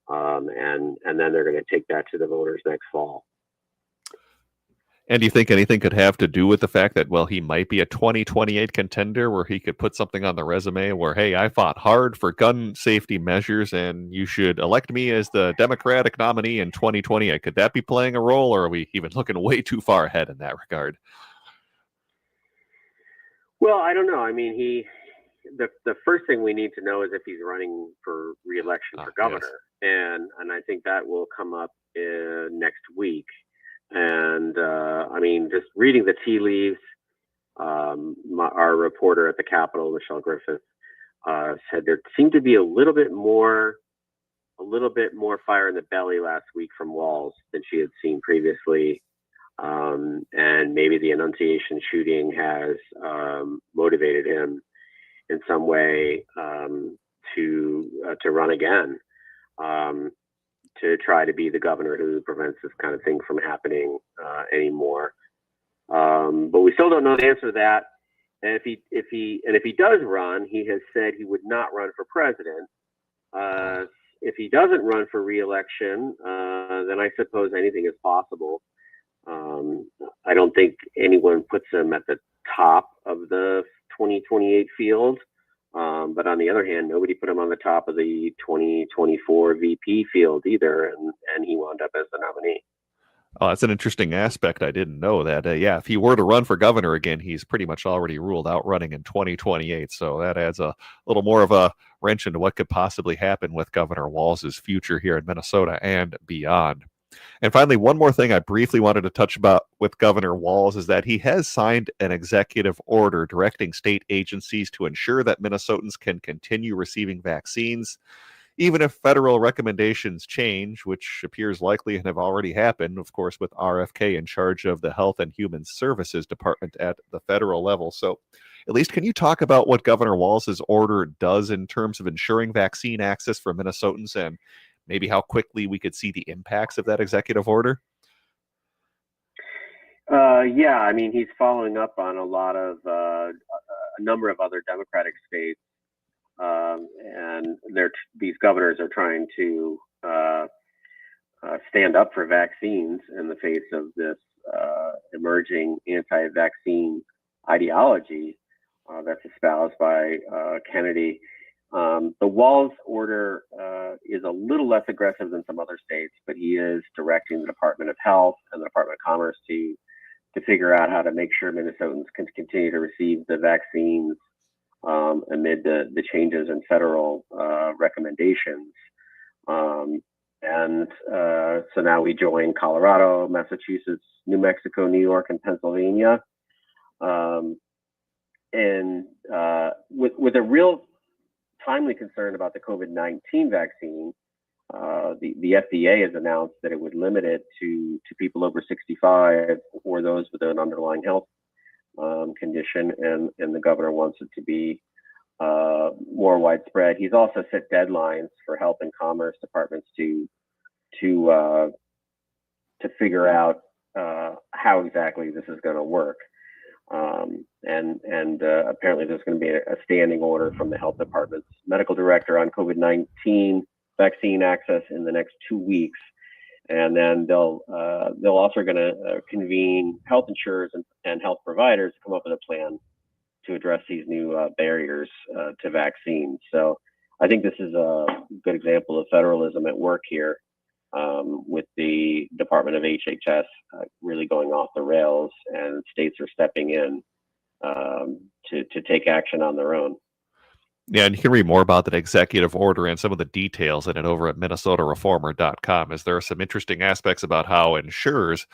and then they're going to take that to the voters next fall. And do you think anything could have to do with the fact that, well, he might be a 2028 contender where he could put something on the resume where, hey, I fought hard for gun safety measures and you should elect me as the Democratic nominee in 2028? Could that be playing a role, or are we even looking way too far ahead in that regard? Well, I don't know. I mean, the first thing we need to know is if he's running for re-election for governor. Yes. And I think that will come up next week. And I mean, just reading the tea leaves, our reporter at the Capitol, Michelle Griffith, said there seemed to be a little bit more fire in the belly last week from Walz than she had seen previously. And maybe the Annunciation shooting has motivated him in some way to run again. To try to be the governor who prevents this kind of thing from happening anymore. But we still don't know the answer to that. And if he does run, he has said he would not run for president. If he doesn't run for re-election, then I suppose anything is possible. I don't think anyone puts him at the top of the 2028 field. But on the other hand, nobody put him on the top of the 2024 VP field either, and he wound up as the nominee. Oh, that's an interesting aspect. I didn't know that. If he were to run for governor again, he's pretty much already ruled out running in 2028. So that adds a little more of a wrench into what could possibly happen with Governor Walz's future here in Minnesota and beyond. And finally, one more thing I briefly wanted to touch about with Governor Walz is that he has signed an executive order directing state agencies to ensure that Minnesotans can continue receiving vaccines, even if federal recommendations change, which appears likely and have already happened, of course, with RFK in charge of the Health and Human Services Department at the federal level. So, at least, can you talk about what Governor Walz's order does in terms of ensuring vaccine access for Minnesotans, and maybe how quickly we could see the impacts of that executive order? Yeah, I mean, he's following up on a number of other Democratic states, and these governors are trying to stand up for vaccines in the face of this emerging anti-vaccine ideology that's espoused by Kennedy. The Walz order is a little less aggressive than some other states, but he is directing the Department of Health and the Department of Commerce to figure out how to make sure Minnesotans can continue to receive the vaccines amid the changes in federal recommendations. So now we join Colorado, Massachusetts, New Mexico, New York, and Pennsylvania. With a real timely concern about the COVID-19 vaccine, the FDA has announced that it would limit it to people over 65 or those with an underlying health condition, and the governor wants it to be more widespread. He's also set deadlines for Health and Commerce departments to figure out how exactly this is going to work. Apparently there's going to be a standing order from the health department's medical director on COVID-19 vaccine access in the next 2 weeks. And then they'll also going to convene health insurers and health providers to come up with a plan to address these new barriers to vaccines. So I think this is a good example of federalism at work here, with the Department of HHS really going off the rails, and states are stepping in to take action on their own. Yeah, and you can read more about that executive order and some of the details in it over at minnesotareformer.com, as there are some interesting aspects about how insurers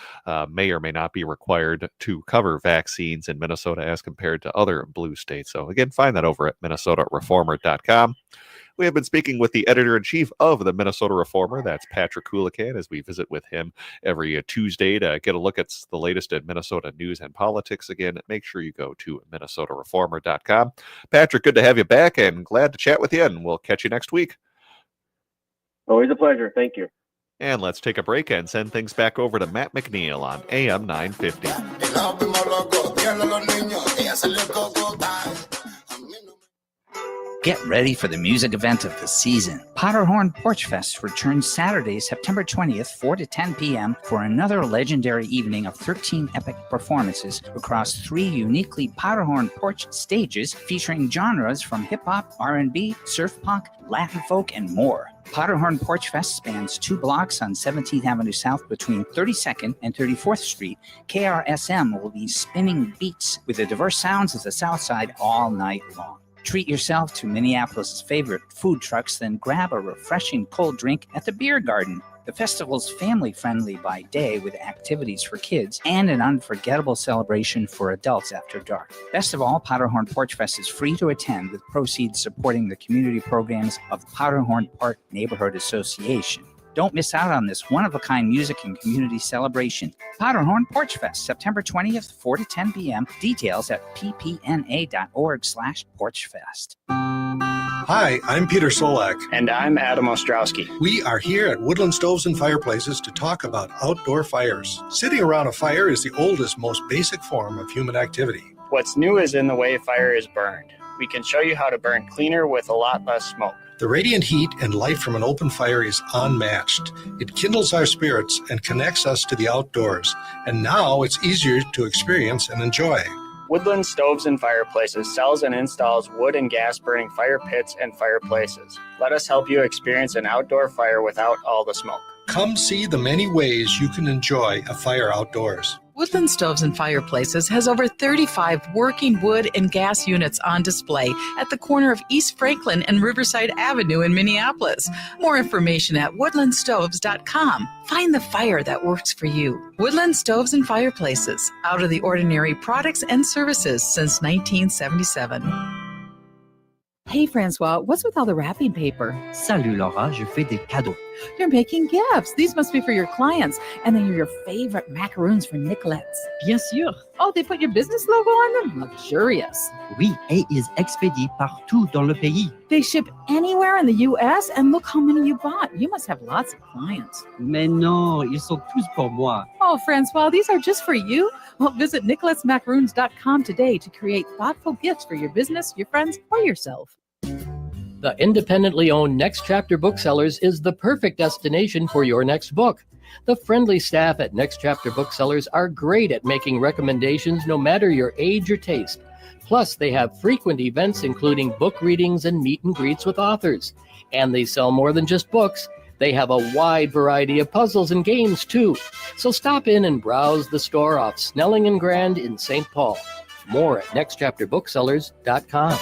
may or may not be required to cover vaccines in Minnesota as compared to other blue states. So again, find that over at minnesotareformer.com. We have been speaking with the editor-in-chief of the Minnesota Reformer, that's Patrick Kulikan, as we visit with him every Tuesday to get a look at the latest in Minnesota news and politics. Again, make sure you go to minnesotareformer.com. Patrick, good to have you back and glad to chat with you, and we'll catch you next week. Always a pleasure. Thank you. And let's take a break and send things back over to Matt McNeil on AM 950. Get ready for the music event of the season. Powderhorn Porch Fest returns Saturday, September 20th, 4 to 10 p.m. for another legendary evening of 13 epic performances across 3 uniquely Powderhorn Porch stages featuring genres from hip-hop, R&B, surf punk, Latin folk, and more. Powderhorn Porch Fest spans 2 blocks on 17th Avenue South between 32nd and 34th Street. KRSM will be spinning beats with the diverse sounds of the South Side all night long. Treat yourself to Minneapolis' favorite food trucks, then grab a refreshing cold drink at the Beer Garden. The festival's family-friendly by day with activities for kids and an unforgettable celebration for adults after dark. Best of all, Powderhorn Porch Fest is free to attend with proceeds supporting the community programs of the Powderhorn Park Neighborhood Association. Don't miss out on this one-of-a-kind music and community celebration. Powderhorn Porch Fest, September 20th, 4 to 10 p.m. Details at ppna.org/porchfest. Hi, I'm Peter Solak. And I'm Adam Ostrowski. We are here at Woodland Stoves and Fireplaces to talk about outdoor fires. Sitting around a fire is the oldest, most basic form of human activity. What's new is in the way fire is burned. We can show you how to burn cleaner with a lot less smoke. The radiant heat and light from an open fire is unmatched. It kindles our spirits and connects us to the outdoors. And now it's easier to experience and enjoy. Woodland Stoves and Fireplaces sells and installs wood and gas burning fire pits and fireplaces. Let us help you experience an outdoor fire without all the smoke. Come see the many ways you can enjoy a fire outdoors. Woodland Stoves and Fireplaces has over 35 working wood and gas units on display at the corner of East Franklin and Riverside Avenue in Minneapolis. More information at woodlandstoves.com. Find the fire that works for you. Woodland Stoves and Fireplaces, out of the ordinary products and services since 1977. Hey, Francois, what's with all the wrapping paper? Salut, Laura, je fais des cadeaux. You're making gifts. These must be for your clients. And then your favorite macaroons for Nicolette's. Bien sûr. Oh, they put your business logo on them? Luxurious. Oui, et ils expédient partout dans le pays. They ship anywhere in the U.S. And look how many you bought. You must have lots of clients. Mais non, ils sont tous pour moi. Oh, Francois, these are just for you? Well, visit nicoletsmacaroons.com today to create thoughtful gifts for your business, your friends, or yourself. The independently owned Next Chapter Booksellers is the perfect destination for your next book. The friendly staff at Next Chapter Booksellers are great at making recommendations no matter your age or taste. Plus, they have frequent events including book readings and meet and greets with authors. And they sell more than just books. They have a wide variety of puzzles and games, too. So stop in and browse the store off Snelling and Grand in St. Paul. More at nextchapterbooksellers.com.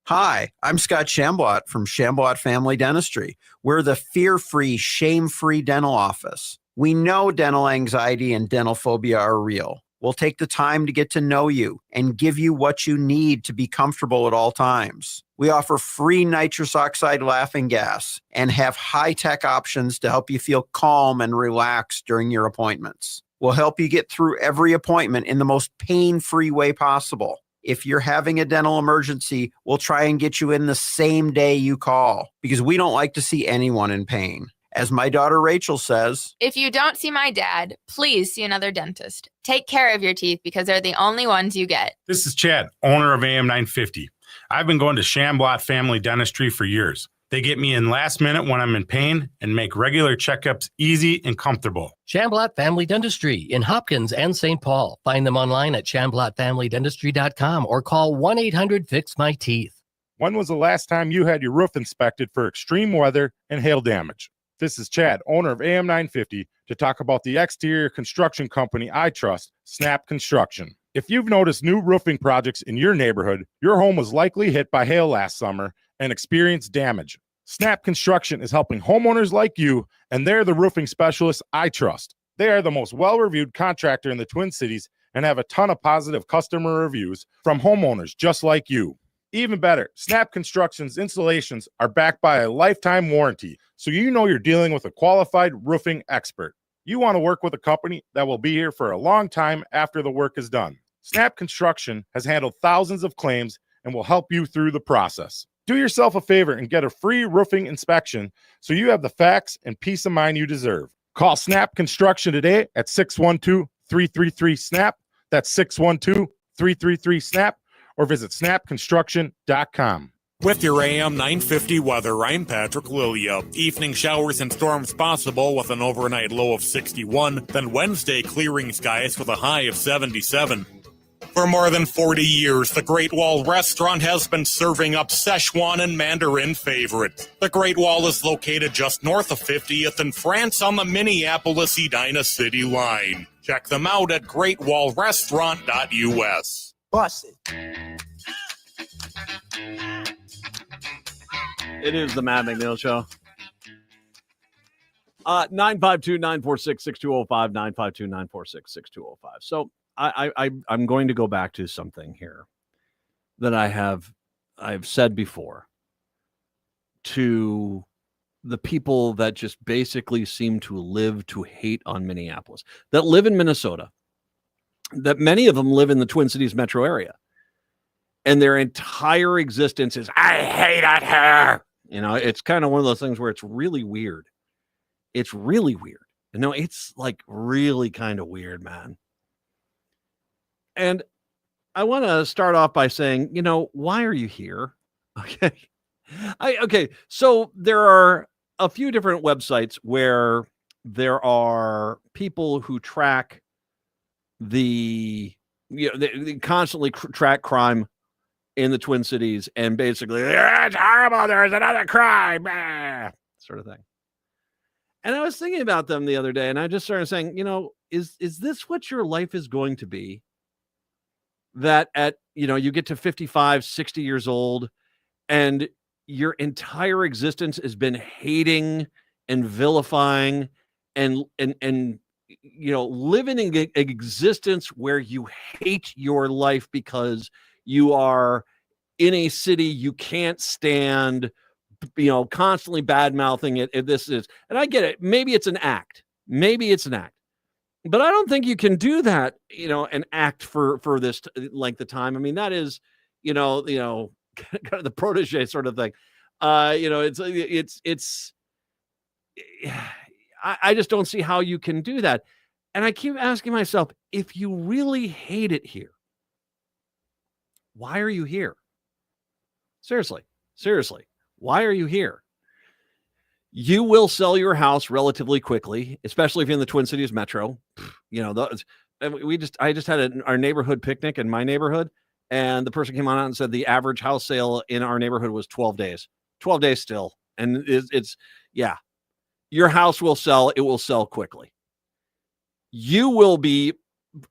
Hi, I'm Scott Shamblot from Shamblot Family Dentistry. We're the fear-free, shame-free dental office. We know dental anxiety and dental phobia are real. We'll take the time to get to know you and give you what you need to be comfortable at all times. We offer free nitrous oxide laughing gas and have high-tech options to help you feel calm and relaxed during your appointments. We'll help you get through every appointment in the most pain-free way possible. If you're having a dental emergency, we'll try and get you in the same day you call because we don't like to see anyone in pain. As my daughter Rachel says, if you don't see my dad, please see another dentist. Take care of your teeth because they're the only ones you get. This is Chad, owner of AM 950. I've been going to Shamblot Family Dentistry for years. They get me in last minute when I'm in pain and make regular checkups easy and comfortable. Shamblot Family Dentistry in Hopkins and St. Paul. Find them online at shamblotfamilydentistry.com or call 1-800-FIX-MY-TEETH. When was the last time you had your roof inspected for extreme weather and hail damage? This is Chad, owner of AM 950, to talk about the exterior construction company I trust, Snap Construction. If you've noticed new roofing projects in your neighborhood, your home was likely hit by hail last summer and experienced damage. Snap Construction is helping homeowners like you, and they're the roofing specialists I trust. They are the most well-reviewed contractor in the Twin Cities and have a ton of positive customer reviews from homeowners just like you. Even better, Snap Construction's installations are backed by a lifetime warranty, so you know you're dealing with a qualified roofing expert. You want to work with a company that will be here for a long time after the work is done. Snap Construction has handled thousands of claims and will help you through the process. Do yourself a favor and get a free roofing inspection so you have the facts and peace of mind you deserve. Call Snap Construction today at 612-333-SNAP. That's 612-333-SNAP. or visit snapconstruction.com. With your AM 950 weather, I'm Patrick Lilia. Evening showers and storms possible with an overnight low of 61. Then Wednesday, clearing skies with a high of 77. For more than 40 years, the Great Wall Restaurant has been serving up Szechuan and Mandarin favorites. The Great Wall is located just north of 50th in France on the Minneapolis-Edina City line. Check them out at greatwallrestaurant.us. Bust it. It is the Matt McNeil Show. 952-946-6205, 952-946-6205. So I'm going to go back to something here that I've said before to the people that just basically seem to live to hate on Minneapolis, that live in Minnesota, that many of them live in the Twin Cities metro area. And their entire existence is, I hate it here. You know, it's kind of one of those things where it's really weird. It's really weird. No, it's like really kind of weird, man. And I want to start off by saying, you know, why are you here? Okay. So there are a few different websites where there are people who track they constantly track crime in the Twin Cities, and basically, it's horrible, there's another crime, sort of thing. And I was thinking about them the other day, and I just started saying, you know, is this what your life is going to be? That at, you know, you get to 55, 60 years old, and your entire existence has been hating and vilifying and you know, living in an existence where you hate your life because you are in a city you can't stand, you know, constantly bad mouthing it. This is, and I get it. Maybe it's an act. But I don't think you can do that, you know, and act for this length of time. I mean, that is, you know, kind of the protege sort of thing. You know, it's. I just don't see how you can do that. And I keep asking myself, if you really hate it here, why are you here? Seriously, why are you here? You will sell your house relatively quickly, especially if you're in the Twin Cities metro. You know, I just had our neighborhood picnic in my neighborhood, and the person came on out and said the average house sale in our neighborhood was 12 days. 12 days still. And it's yeah. Your house will sell. It will sell quickly. You will be,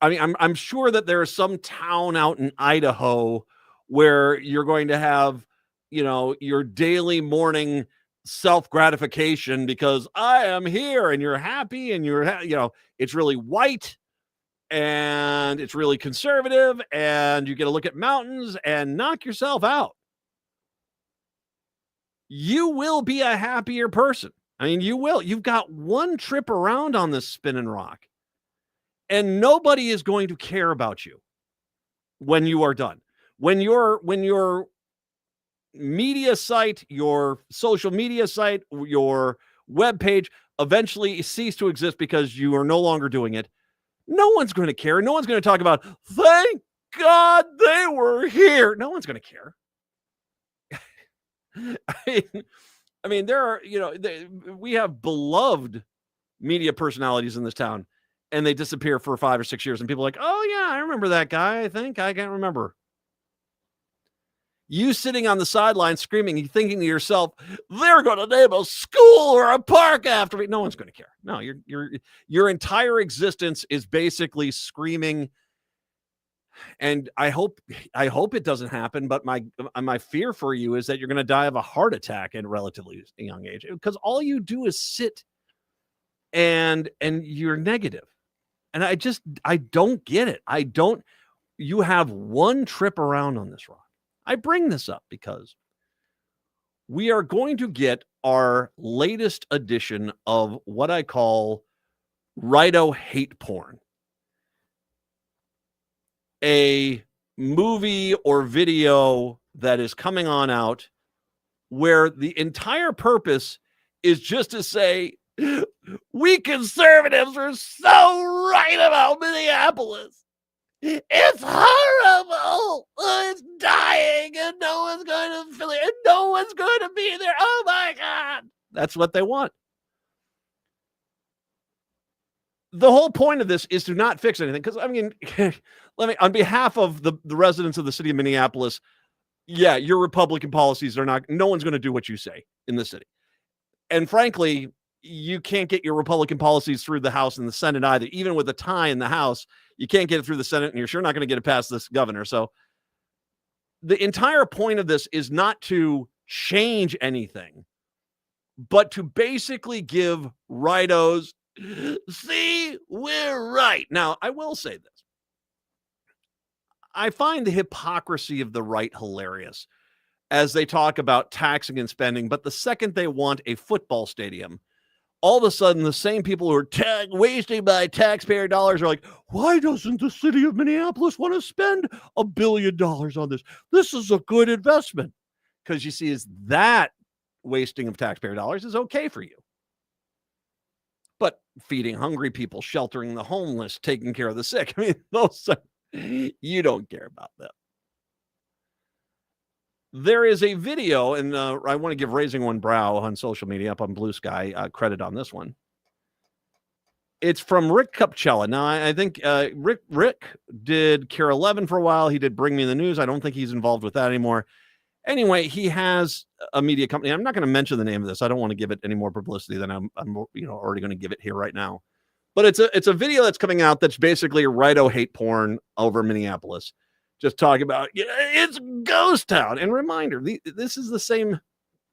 I mean, I'm sure that there is some town out in Idaho where you're going to have, you know, your daily morning self-gratification because I am here, and you're happy, and you're, you know, it's really white and it's really conservative, and you get to look at mountains and knock yourself out. You will be a happier person. I mean, you will. You've got one trip around on this spinning rock, and nobody is going to care about you when you are done. When your media site, your social media site, your web page eventually cease to exist because you are no longer doing it, no one's going to care. No one's going to talk about, thank God they were here. No one's going to care. I mean, there are, you know, we have beloved media personalities in this town, and they disappear for 5 or 6 years, and people are like, oh yeah, I remember that guy. I can't remember. You sitting on the sideline screaming, you thinking to yourself, they're going to name a school or a park after me. No one's going to care. No, your entire existence is basically screaming. And I hope it doesn't happen. But my fear for you is that you're going to die of a heart attack at a relatively young age, because all you do is sit and you're negative. And I don't get it. You have one trip around on this rock. I bring this up because we are going to get our latest edition of what I call Righto hate porn. A movie or video that is coming on out where the entire purpose is just to say, we conservatives are so right about Minneapolis. It's horrible. It's dying, and no one's going to feel it, and no one's going to be there. Oh my God. That's what they want. The whole point of this is to not fix anything. Because, I mean, on behalf of the residents of the city of Minneapolis, yeah, your Republican policies are not, no one's going to do what you say in the city. And frankly, you can't get your Republican policies through the House and the Senate either. Even with a tie in the House, you can't get it through the Senate, and you're sure not going to get it past this governor. So the entire point of this is not to change anything, but to basically give rightos, see, we're right. Now, I will say this. I find the hypocrisy of the right hilarious as they talk about taxing and spending, but the second they want a football stadium, all of a sudden the same people who are wasting my taxpayer dollars are like, why doesn't the city of Minneapolis want to spend $1 billion on this? This is a good investment. Because you see, is that wasting of taxpayer dollars is okay for you. But feeding hungry people, sheltering the homeless, taking care of the sick, I mean, those are, you don't care about that. There is a video, and I want to give Raising One Brow on social media up on Blue Sky credit on this one. It's from Rick Kupchella. Now, I think Rick did Care 11 for a while. He did Bring Me the News. I don't think he's involved with that anymore. Anyway, he has a media company. I'm not going to mention the name of this. I don't want to give it any more publicity than I'm already going to give it here right now. But it's a video that's coming out that's basically righto hate porn over Minneapolis. Just talking about, it's ghost town. And reminder, this is the same.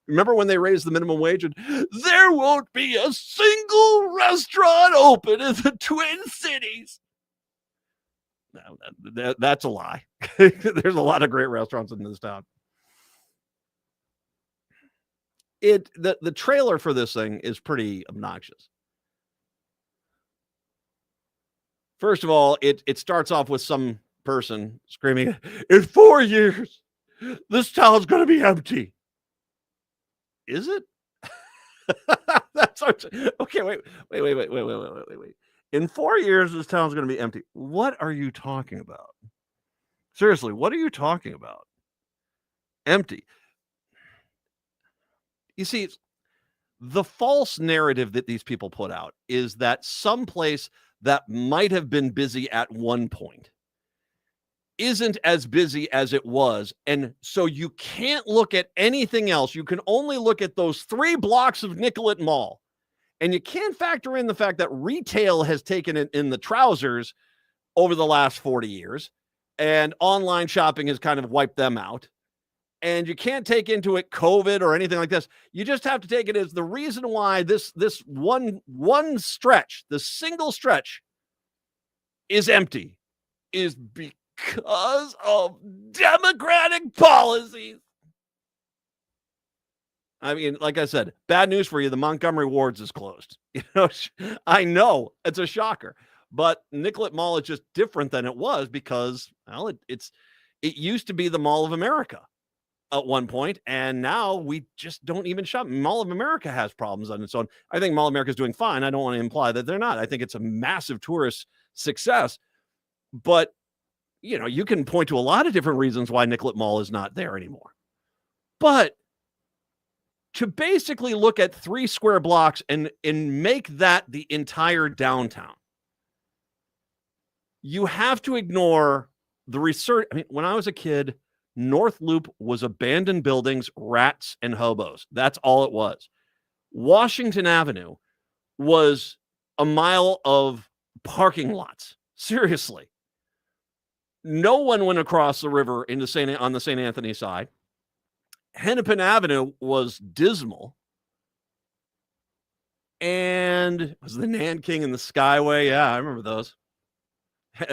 Remember when they raised the minimum wage? And there won't be a single restaurant open in the Twin Cities. No, that's a lie. There's a lot of great restaurants in this town. The trailer for this thing is pretty obnoxious. First of all, it starts off with some person screaming, in 4 years, this town's going to be empty. Is it? That's okay. Wait. In 4 years, this town's going to be empty. What are you talking about? Seriously, what are you talking about? Empty. You see, the false narrative that these people put out is that someplace that might have been busy at one point isn't as busy as it was. And so you can't look at anything else. You can only look at those 3 blocks of Nicollet Mall. And you can't factor in the fact that retail has taken it in the trousers over the last 40 years. And online shopping has kind of wiped them out. And you can't take into it COVID or anything like this. You just have to take it as the reason why this one stretch, the single stretch, is empty, is because of Democratic policies. I mean, like I said, bad news for you. The Montgomery Wards is closed. I know it's a shocker, but Nicollet Mall is just different than it was because, well, it used to be the Mall of America at one point, and now we just don't even shop. Mall of America has problems on its own. I think Mall of America is doing fine. I don't want to imply that they're not. I think it's a massive tourist success, but you can point to a lot of different reasons why Nicollet Mall is not there anymore. But to basically look at 3 square blocks and make that the entire downtown, you have to ignore the research. I mean, when I was a kid, North Loop was abandoned buildings, rats, and hobos. That's all it was. Washington Avenue was a mile of parking lots. Seriously. No one went across the river on the St. Anthony side. Hennepin Avenue was dismal. And was the Nan King and the Skyway? Yeah, I remember those.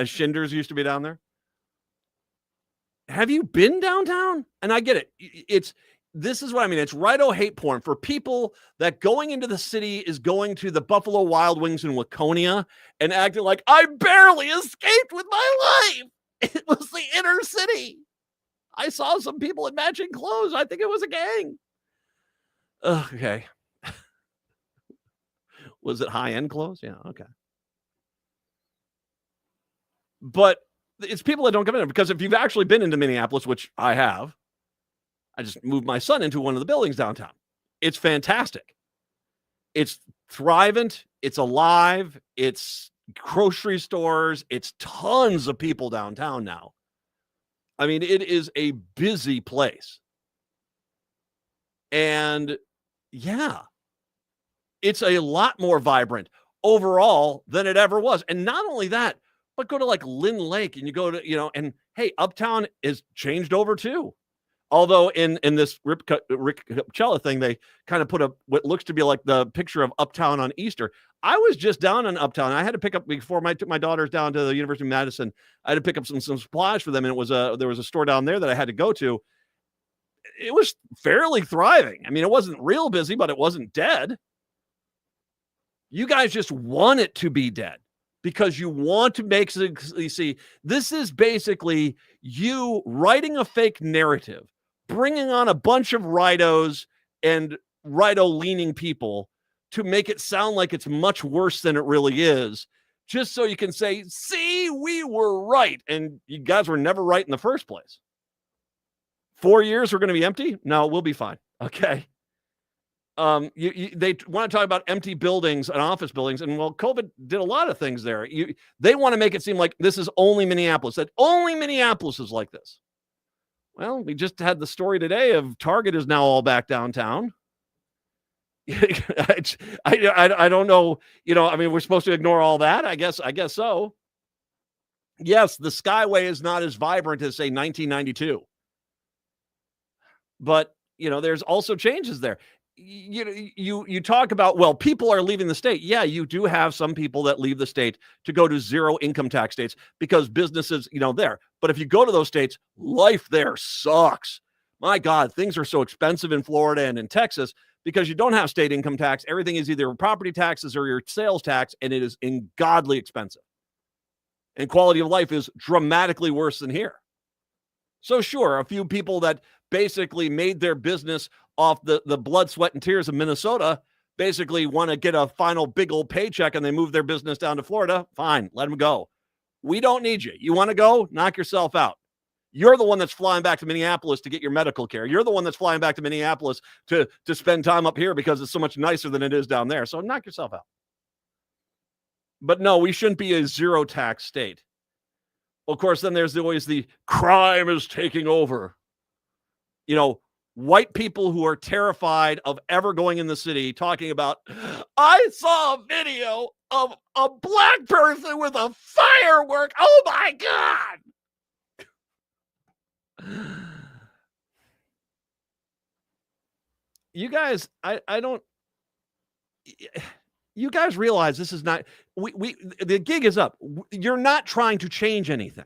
Schindler's used to be down there. Have you been downtown? And I get it. This is what I mean. It's righto hate porn for people that going into the city is going to the Buffalo Wild Wings in Waconia and acting like I barely escaped with my life. It was the inner city. I saw some people in matching clothes. I think it was a gang. Okay. Was it high-end clothes? Yeah, okay. But It's people that don't come in, because if you've actually been into Minneapolis, which I have, I just moved my son into one of the buildings downtown. It's fantastic. It's thriving. It's alive. It's grocery stores. It's tons of people downtown now. I mean, it is a busy place. And yeah, it's a lot more vibrant overall than it ever was. And not only that, but go to like Lynn Lake and you go to, and hey, Uptown is changed over too. Although in this Rick Capcella thing, they kind of put what looks to be like the picture of Uptown on Easter. I was just down in Uptown. I had to pick up, before I took my daughters down to the University of Madison, I had to pick up some supplies for them. And there was a store down there that I had to go to. It was fairly thriving. I mean, it wasn't real busy, but it wasn't dead. You guys just want it to be dead because you want to make, you see, this is basically you writing a fake narrative, bringing on a bunch of rhinos and rhino-leaning people to make it sound like it's much worse than it really is, just so you can say, see, we were right. And you guys were never right in the first place. 4 years we're going to be empty? No, we'll be fine. Okay. They want to talk about empty buildings and office buildings, and well, COVID did a lot of things there. They want to make it seem like this is only Minneapolis, that only Minneapolis is like this. Well, we just had the story today of Target is now all back downtown. I don't know, I mean, we're supposed to ignore all that. I guess so. Yes, the Skyway is not as vibrant as, say, 1992. But, there's also changes there. You talk about, well, people are leaving the state. Yeah, you do have some people that leave the state to go to zero income tax states because businesses, there. But if you go to those states, life there sucks. My God, things are so expensive in Florida and in Texas because you don't have state income tax. Everything is either property taxes or your sales tax, and it is ungodly expensive. And quality of life is dramatically worse than here. So sure, a few people that basically made their business off the blood, sweat, and tears of Minnesota basically want to get a final big old paycheck and they move their business down to Florida. Fine, let them go. We don't need you. You want to go? Knock yourself out. You're the one that's flying back to Minneapolis to get your medical care. You're the one that's flying back to Minneapolis to spend time up here because it's so much nicer than it is down there. So knock yourself out. But no, we shouldn't be a zero tax state. Of course, then there's always the crime is taking over. White people who are terrified of ever going in the city talking about, I saw a video of a black person with a firework. Oh my God. You guys, I don't, you guys realize this is not, the gig is up. You're not trying to change anything.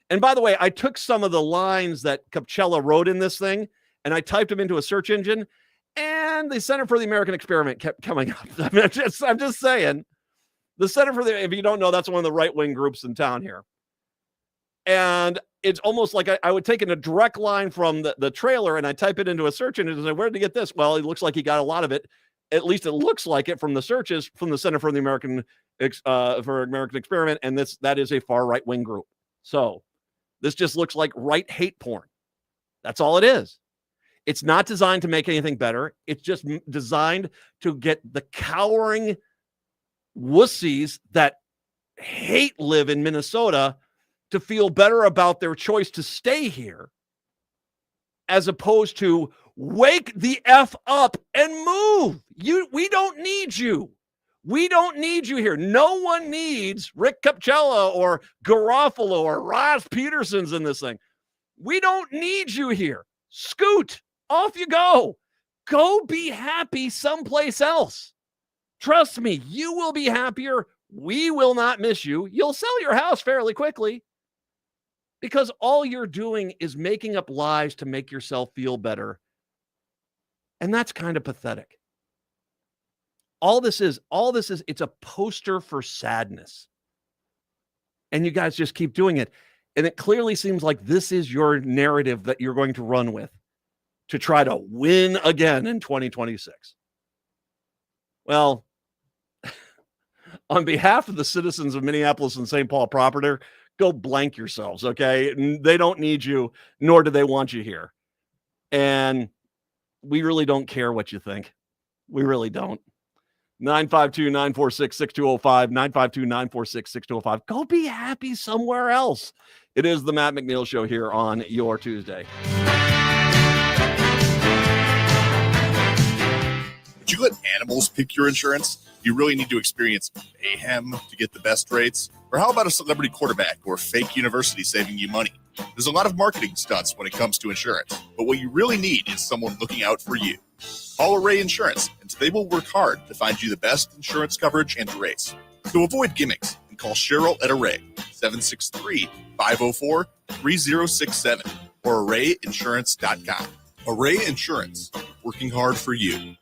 And by the way, I took some of the lines that Capcella wrote in this thing and I typed them into a search engine, and the Center for the American Experiment kept coming up. I'm just saying, the Center for the, if you don't know, that's one of the right-wing groups in town here. And it's almost like I would take in a direct line from the trailer and I type it into a search engine and say, where did he get this? Well, it looks like he got a lot of it. At least it looks like it from the searches from the Center for the American Experiment, and that is a far right-wing group. So this just looks like right hate porn. That's all it is. It's not designed to make anything better. It's just designed to get the cowering wussies that live in Minnesota to feel better about their choice to stay here, as opposed to wake the F up and move. We don't need you. We don't need you here. No one needs Rick Capcella or Garofalo or Ross Peterson's in this thing. We don't need you here. Scoot. Off you go. Go be happy someplace else. Trust me, you will be happier. We will not miss you. You'll sell your house fairly quickly because all you're doing is making up lies to make yourself feel better. And that's kind of pathetic. All this is, it's a poster for sadness. And you guys just keep doing it. And it clearly seems like this is your narrative that you're going to run with to try to win again in 2026. Well, on behalf of the citizens of Minneapolis and St. Paul proper, go blank yourselves, okay? They don't need you, nor do they want you here. And we really don't care what you think. We really don't. 952-946-6205, 952-946-6205. Go be happy somewhere else. It is the Matt McNeil Show here on your Tuesday. Would you let animals pick your insurance? You really need to experience mayhem to get the best rates? Or how about a celebrity quarterback or fake university saving you money? There's a lot of marketing stunts when it comes to insurance, but what you really need is someone looking out for you. Call Array Insurance, and they will work hard to find you the best insurance coverage and rates. To avoid gimmicks, and call Cheryl at Array, 763-504-3067, or arrayinsurance.com. Array Insurance, working hard for you.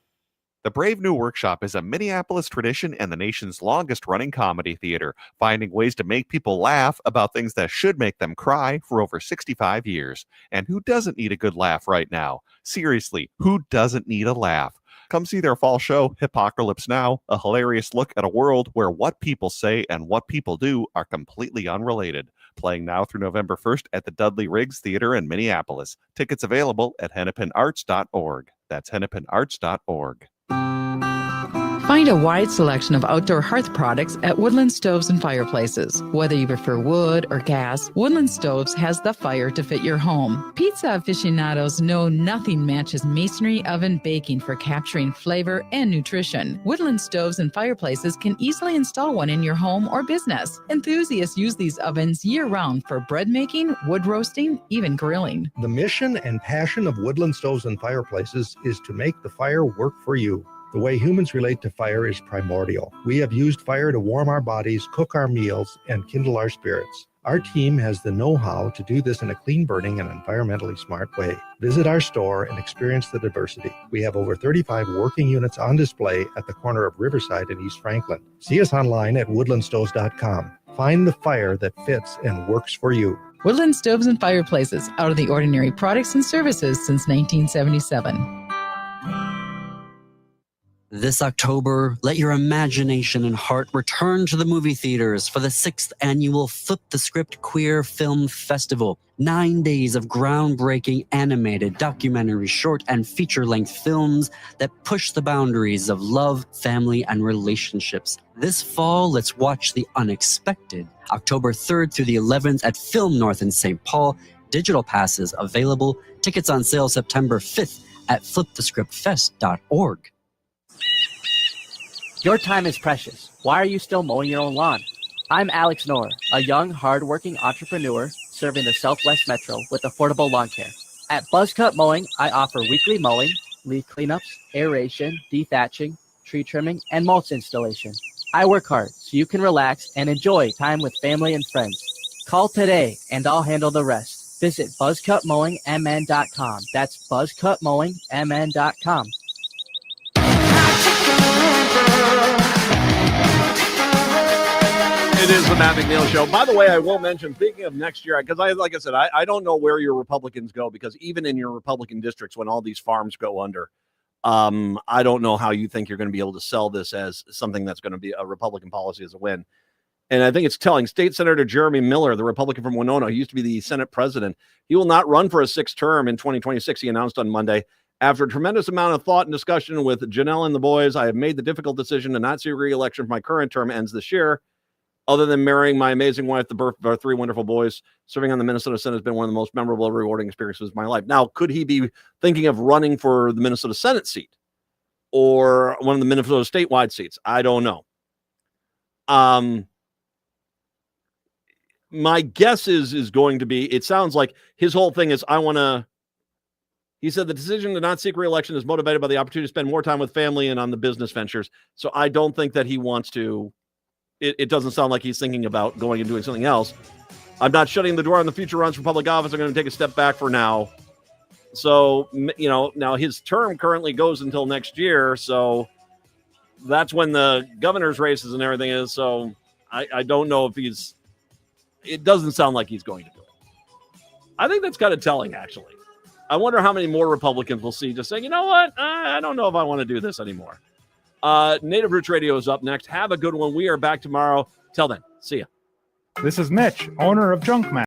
The Brave New Workshop is a Minneapolis tradition and the nation's longest-running comedy theater, finding ways to make people laugh about things that should make them cry for over 65 years. And who doesn't need a good laugh right now? Seriously, who doesn't need a laugh? Come see their fall show, Hippocalypse Now, a hilarious look at a world where what people say and what people do are completely unrelated. Playing now through November 1st at the Dudley Riggs Theater in Minneapolis. Tickets available at hennepinarts.org. That's hennepinarts.org. Find a wide selection of outdoor hearth products at Woodland Stoves and Fireplaces. Whether you prefer wood or gas, Woodland Stoves has the fire to fit your home. Pizza aficionados know nothing matches masonry oven baking for capturing flavor and nutrition. Woodland Stoves and Fireplaces can easily install one in your home or business. Enthusiasts use these ovens year-round for bread making, wood roasting, even grilling. The mission and passion of Woodland Stoves and Fireplaces is to make the fire work for you. The way humans relate to fire is primordial. We have used fire to warm our bodies, cook our meals, and kindle our spirits. Our team has the know-how to do this in a clean burning and environmentally smart way. Visit our store and experience the diversity. We have over 35 working units on display at the corner of Riverside and East Franklin. See us online at woodlandstoves.com. Find the fire that fits and works for you. Woodland Stoves and Fireplaces, out of the ordinary products and services since 1977. This October, let your imagination and heart return to the movie theaters for the 6th annual Flip the Script Queer Film Festival. 9 days of groundbreaking animated, documentary, short, and feature-length films that push the boundaries of love, family, and relationships. This fall, let's watch the unexpected. October 3rd through the 11th at Film North in St. Paul. Digital passes available. Tickets on sale September 5th at flipthescriptfest.org. Your time is precious. Why are you still mowing your own lawn? I'm Alex Knorr, a young, hard-working entrepreneur serving the Southwest Metro with affordable lawn care. At Buzzcut Mowing, I offer weekly mowing, leaf cleanups, aeration, dethatching, tree trimming, and mulch installation. I work hard so you can relax and enjoy time with family and friends. Call today and I'll handle the rest. Visit buzzcutmowingmn.com. That's buzzcutmowingmn.com. It is the Matt McNeil Show. By the way, I will mention, speaking of next year, because like I said, I don't know where your Republicans go, because even in your Republican districts, when all these farms go under, I don't know how you think you're going to be able to sell this as something that's going to be a Republican policy as a win. And I think it's telling. State Senator Jeremy Miller, the Republican from Winona, he used to be the Senate president. He will not run for a sixth term in 2026, he announced on Monday. After a tremendous amount of thought and discussion with Janelle and the boys, I have made the difficult decision to not seek re-election for my current term ends this year. Other than marrying my amazing wife, the birth of our three wonderful boys, serving on the Minnesota Senate has been one of the most memorable, rewarding experiences of my life. Now, could he be thinking of running for the Minnesota Senate seat or one of the Minnesota statewide seats? I don't know. My guess is going to be, it sounds like his whole thing is, he said the decision to not seek re-election is motivated by the opportunity to spend more time with family and on the business ventures. So I don't think that he wants to. It doesn't sound like he's thinking about going and doing something else. I'm not shutting the door on the future runs for public office. I'm going to take a step back for now. So, now his term currently goes until next year. So that's when the governor's races and everything is. So I don't know if it doesn't sound like he's going to do it. I think that's kind of telling, actually. I wonder how many more Republicans we'll see just saying, you know what? I don't know if I want to do this anymore. Native Roots Radio is up next. Have a good one. We are back tomorrow. Till then, see ya. This is Mitch, owner of Junkman.